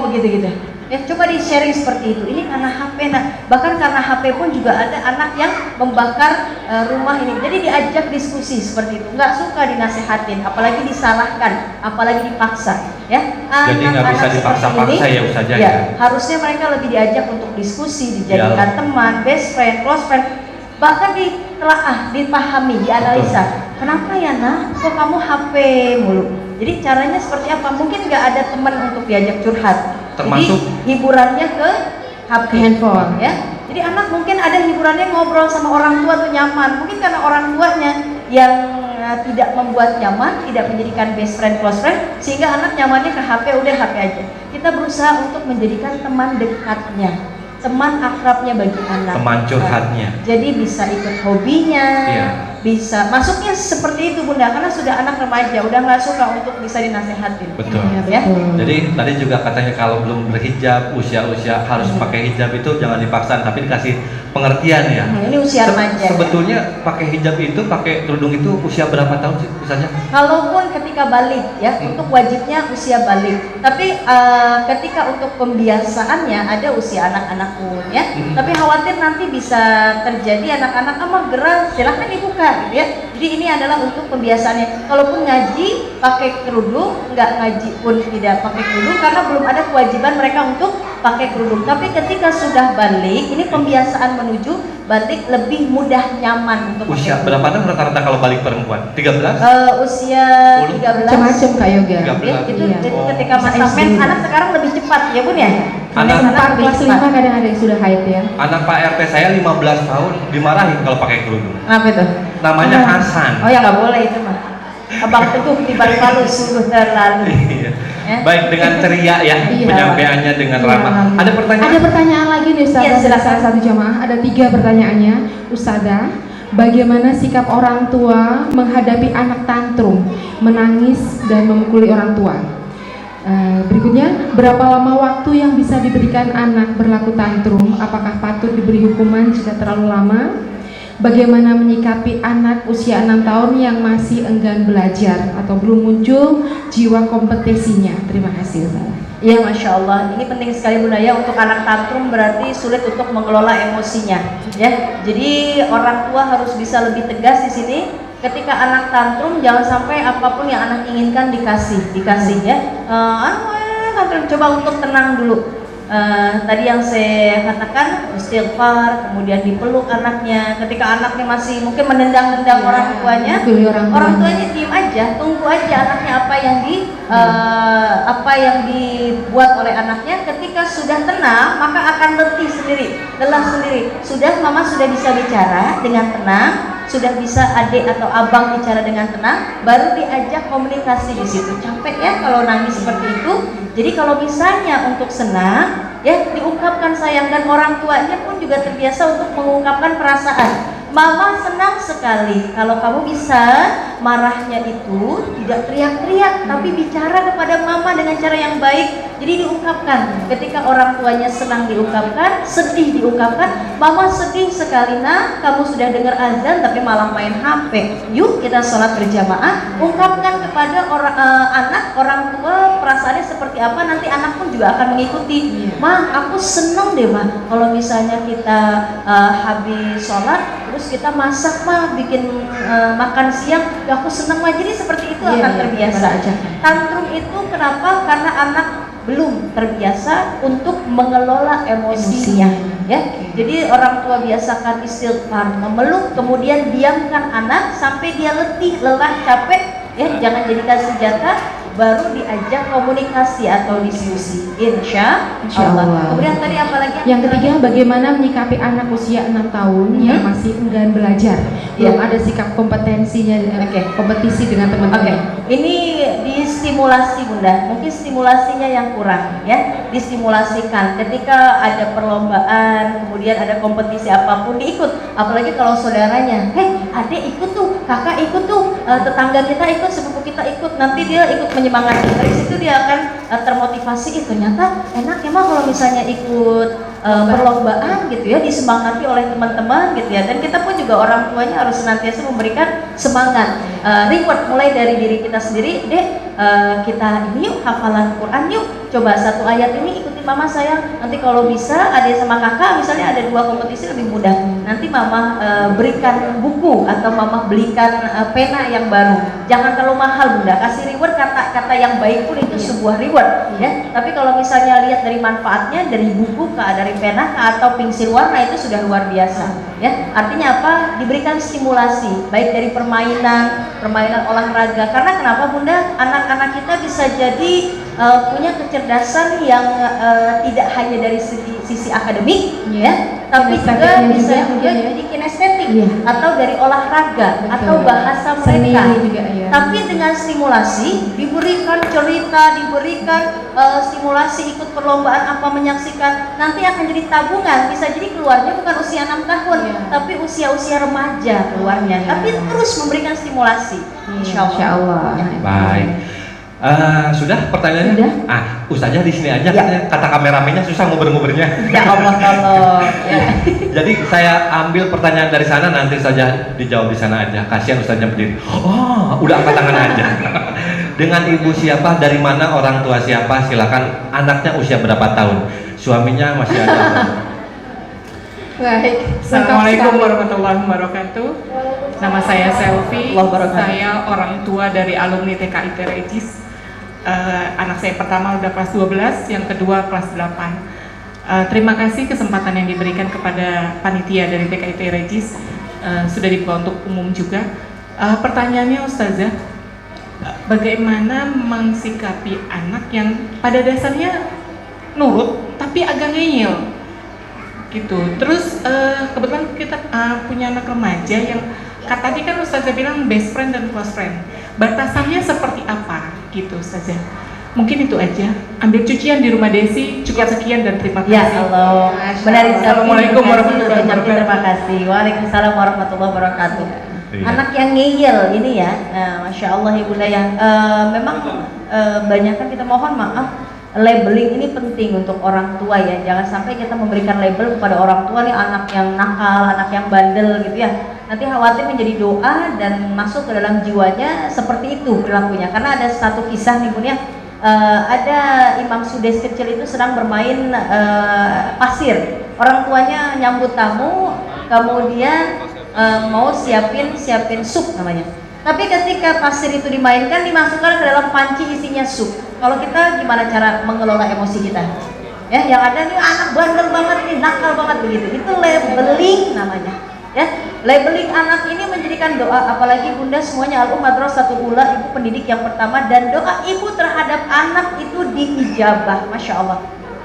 begitu gitu ya, coba di sharing seperti itu, ini karena HP. Nah bahkan karena HP pun juga ada anak yang membakar rumah ini, jadi diajak diskusi seperti itu, nggak suka dinasehatin, apalagi disalahkan, apalagi dipaksa ya. Jadi nggak bisa dipaksa-paksa ya Ustaz ya. Harusnya mereka lebih diajak untuk diskusi, dijadikan teman, best friend, close friend, bahkan ditelaah, dipahami, dianalisa. Kenapa ya nak, kok kamu HP mulu? Jadi caranya seperti apa? Mungkin nggak ada teman untuk diajak curhat, termasuk jadi hiburannya ke HP, handphone ya. Jadi anak mungkin ada hiburannya ngobrol sama orang tua tuh nyaman, mungkin karena orang tuanya yang tidak membuat nyaman, tidak menjadikan best friend, close friend, sehingga anak nyamannya ke HP, udah HP aja. Kita berusaha untuk menjadikan teman dekatnya, teman akrabnya bagi anak, teman curhatnya. Jadi bisa ikut hobinya, iya, bisa masuknya seperti itu Bunda, karena sudah anak remaja, udah nggak suka untuk bisa dinasehatin. Betul. Ya. Jadi tadi juga katanya kalau belum berhijab, usia-usia harus pakai hijab itu jangan dipaksa, tapi dikasih pengertian ya. Ini usia remaja. Sebetulnya pakai hijab itu, pakai kerudung itu usia berapa tahun sih misalnya? Kalaupun ketika balik ya, untuk wajibnya usia balik. Tapi ketika untuk pembiasaannya ada usia anak-anak pun ya. Tapi khawatir nanti bisa terjadi anak-anak gerah, silahkan dibuka gitu ya. Jadi ini adalah untuk pembiasaannya. Kalaupun ngaji pakai kerudung, nggak ngaji pun tidak pakai kerudung karena belum ada kewajiban mereka untuk pakai kerudung. Tapi ketika sudah balik, ini pembiasaan menuju balik lebih mudah, nyaman untuk Usia pakai berapa tahun rata-rata kalau balik perempuan? 13? usia 13. Macam-macam Kak Yoga. 13. Ya, itu Iya. jadi Oh. ketika masa mens anak sekarang lebih cepat ya Bun ya. Anak- Sempat kelas 5 kadang ada yang sudah haid ya. Anak Pak RT saya 15 tahun dimarahin kalau pakai kerudung. Apa itu? Namanya Hasan. Oh ya nggak boleh itu mah. Abang Teguh di balik palu sungguh terlalu. Iya. Ya. Baik, dengan ceria ya, Iya. penyampaiannya dengan Iya, ramah. alhamdulillah. Ada pertanyaan? Ada pertanyaan lagi nih Ustazah Iya, dari silakan. salah satu jamaah. Ada 3 pertanyaannya. Ustazah, bagaimana sikap orang tua menghadapi anak tantrum, menangis dan memukuli orang tua? Berikutnya, berapa lama waktu yang bisa diberikan anak berlaku tantrum? Apakah patut diberi hukuman jika terlalu lama? Bagaimana menyikapi anak usia 6 tahun yang masih enggan belajar atau belum muncul jiwa kompetisinya? Terima kasih Ustazah. Iya, Masya Allah, ini penting sekali Bunda ya. Untuk anak tantrum berarti sulit untuk mengelola emosinya ya. Jadi orang tua harus bisa lebih tegas di sini. Ketika anak tantrum, jangan sampai apapun yang anak inginkan dikasih ya. Tantrum, coba untuk tenang dulu. Tadi yang saya katakan istighfar, kemudian dipeluk anaknya. Ketika anaknya masih mungkin menendang-nendang orang tuanya, Pilih orang tuanya diem aja, tunggu aja anaknya apa yang dibuat oleh anaknya. Ketika sudah tenang, maka akan lelah sendiri. Mama sudah bisa bicara dengan tenang, sudah bisa adik atau abang bicara dengan tenang, baru diajak komunikasi di situ. Capek ya kalau nangis seperti itu. Jadi kalau misalnya untuk senang, ya diungkapkan sayang, dan orang tuanya pun juga terbiasa untuk mengungkapkan perasaan. Mama senang sekali kalau kamu bisa marahnya itu tidak teriak-teriak, tapi bicara kepada mama dengan cara yang baik. Jadi diungkapkan. Ketika orang tuanya senang diungkapkan, sedih diungkapkan. Mama sedih sekali nak, kamu sudah dengar azan tapi malah main HP. Yuk kita sholat berjamaah. Ungkapkan kepada orang tua perasaannya seperti apa. Nanti anak pun juga akan mengikuti. Ma, aku seneng deh ma kalau misalnya kita habis sholat terus kita masak mah, bikin makan siang, ya aku seneng mah. Jadi seperti itu akan terbiasa. Tantrum itu kenapa? Karena anak belum terbiasa untuk mengelola emosinya ya. Jadi orang tua biasakan istighfar, memeluk, kemudian diamkan anak sampai dia letih, lelah, capek ya. Jangan jadikan senjata, baru diajak komunikasi atau diskusi. Insya Allah. Kemudian tadi apa lagi? Yang ketiga, bagaimana menyikapi anak usia 6 tahun yang masih enggan belajar, belum ada sikap kompetensinya, kompetisi dengan teman-teman. Ini distimulasi Bunda, mungkin stimulasinya yang kurang ya. Distimulasikan ketika ada perlombaan, kemudian ada kompetisi apapun diikut. Apalagi kalau saudaranya, adik ikut tuh, kakak ikut tuh, tetangga kita ikut, sepupu kita ikut, nanti dia ikut menyemangati. Dari situ dia akan termotivasi. Ternyata enak ya mah kalau misalnya ikut perlombaan gitu ya, disemangati oleh teman-teman gitu ya. Dan kita pun juga orang tuanya harus senantiasa memberikan semangat, reward mulai dari diri kita sendiri. Dek, kita ini yuk hafalan Quran yuk, coba 1 ayat ini ikutin mama sayang. Nanti kalau bisa adik sama kakak misalnya ada 2 kompetisi lebih mudah. Nanti mama berikan buku atau mama belikan pena yang baru. Jangan terlalu mahal Bunda, kasih reward, kata-kata yang baik pun itu sebuah reward ya. Tapi kalau misalnya lihat dari manfaatnya, dari buku dari pena atau pensil warna, itu sudah luar biasa ya. Artinya apa? Diberikan stimulasi baik dari permainan olahraga. Karena kenapa Bunda? Anak-anak kita bisa jadi punya kecerdasan yang tidak hanya dari sisi akademik ya, tapi juga bisa juga jadi kinestetik atau dari olahraga atau bahasa mereka. Tapi dengan stimulasi, diberikan cerita, diberikan stimulasi ikut perlombaan apa, menyaksikan, nanti akan jadi tabungan. Bisa jadi keluarnya bukan usia 6 tahun tapi usia-usia remaja keluarnya, tapi terus memberikan stimulasi. Insya Allah. Baik. Sudah pertanyaannya? Sudah. Ustazah di sini aja, kata kameramennya susah nguber-ngubernya. Ya Allah tolong. Jadi saya ambil pertanyaan dari sana, nanti saja dijawab di sana aja. Kasihan Ustaznya berdiri. Oh, udah angkat tangan aja. Dengan ibu siapa, dari mana, orang tua siapa, silakan. Anaknya usia berapa tahun, suaminya masih ada. Baik. Assalamualaikum warahmatullahi wabarakatuh. Nama saya Selvi, Allah barakatuh. saya orang tua dari alumni TKIP Regis. Anak saya pertama udah kelas 12, yang kedua kelas 8. Terima kasih kesempatan yang diberikan kepada panitia dari TKIP Regis. Sudah dibuka untuk umum juga. Pertanyaannya Ustazah, bagaimana mensikapi anak yang pada dasarnya nurut tapi agak ngeyel gitu. Terus kebetulan kita punya anak remaja yang tadi kan Ustazah bilang best friend dan close friend. Batasannya seperti apa gitu Ustazah? Mungkin itu aja. Ambil cucian di rumah Desi. Cukup sekian dan terima kasih. Ya Allah, benar sekali. Assalamualaikum warahmatullahi wabarakatuh. Terima kasih. Waalaikumsalam warahmatullahi wabarakatuh. Iya. Anak yang ngeyel ini ya, masya Allah ya Bunda ya. Memang banyak kan kita mohon maaf. Labeling ini penting untuk orang tua ya. Jangan sampai kita memberikan label kepada orang tua nih anak yang nakal, anak yang bandel gitu ya. Nanti khawatir menjadi doa dan masuk ke dalam jiwanya seperti itu perilakunya. Karena ada satu kisah nih Bunda ya. Ada Imam Sudes kecil itu sedang bermain pasir. Orang tuanya nyambut tamu, kemudian mau siapin sup namanya. Tapi ketika pasir itu dimainkan, dimasukkan ke dalam panci isinya sup. Kalau kita gimana cara mengelola emosi kita? Ya, yang ada nih anak bandel banget nih, nakal banget begitu. Itu labeling namanya. Ya, labeling anak ini menjadikan doa, apalagi Bunda semuanya Al-Madrasatul Ula, ibu pendidik yang pertama, dan doa ibu terhadap anak itu diijabah, masya Allah.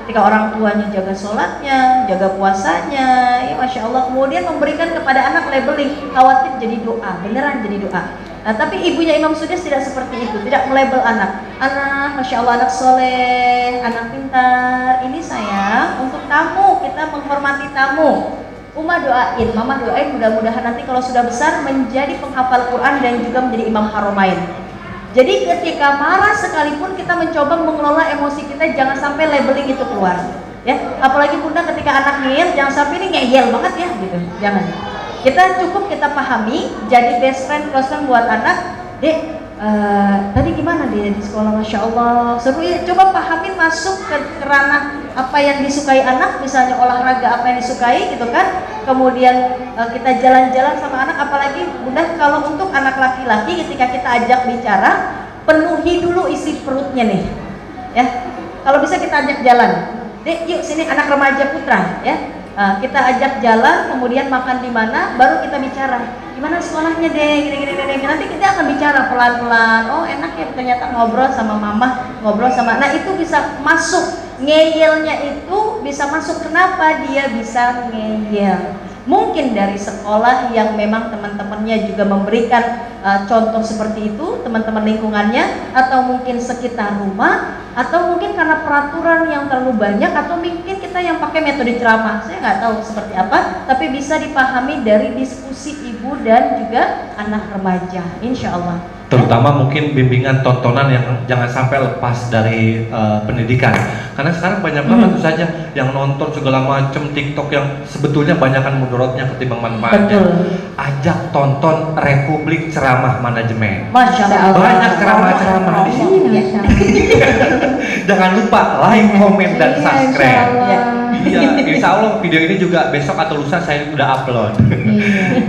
Ketika orang tuanya jaga sholatnya, jaga puasanya, ya masya Allah, kemudian memberikan kepada anak labeling, khawatir jadi doa, beneran jadi doa. Nah, tapi ibunya Imam Sudes tidak seperti itu, tidak melabel anak, masya Allah, anak soleh, anak pintar, ini sayang untuk tamu, kita menghormati tamu. Uma doain, mama doain mudah-mudahan nanti kalau sudah besar menjadi penghafal Quran dan juga menjadi imam haromain. Jadi ketika marah sekalipun kita mencoba mengelola emosi kita, jangan sampai labeling itu keluar. Ya, apalagi Bunda ketika anak ngeyel, jangan sampai ini ngeyel banget ya gitu. Jangan. Kita cukup kita pahami, jadi best friend, close friend buat anak. Dek, tadi gimana dia di sekolah, masya Allah seru ya. Coba pahamin, masuk ke ranah apa yang disukai anak, misalnya olahraga apa yang disukai gitu kan. Kemudian kita jalan-jalan sama anak, apalagi Bunda kalau untuk anak laki-laki ketika kita ajak bicara, penuhi dulu isi perutnya nih ya. Kalau bisa kita ajak jalan, Dek yuk sini, anak remaja putra ya. Kita ajak jalan, kemudian makan di mana, baru kita bicara gimana sekolahnya deh, gini. Nanti kita akan bicara pelan-pelan. Oh enak ya ternyata ngobrol sama mama, ngobrol sama. Nah itu bisa masuk, ngeyelnya itu bisa masuk. Kenapa dia bisa ngeyel? Mungkin dari sekolah yang memang teman-temannya juga memberikan contoh seperti itu, teman-teman lingkungannya, atau mungkin sekitar rumah, atau mungkin karena peraturan yang terlalu banyak, atau mungkin kita yang pakai metode ceramah. Saya nggak tahu seperti apa, tapi bisa dipahami dari diskusi ibu dan juga anak remaja, insya Allah. Terutama mungkin bimbingan tontonan yang jangan sampai lepas dari pendidikan, karena sekarang banyak banget tuh saja yang nonton segala macam TikTok yang sebetulnya banyakkan mudaratnya ketimbang manfaatnya. Ajak tonton Republik Ceramah Manajemen, Masya Allah. banyak ceramah-ceramah di sini. Jangan lupa like, komen, dan subscribe. Insya Allah. Iya, insya Allah video ini juga besok atau lusa saya udah upload. Iya.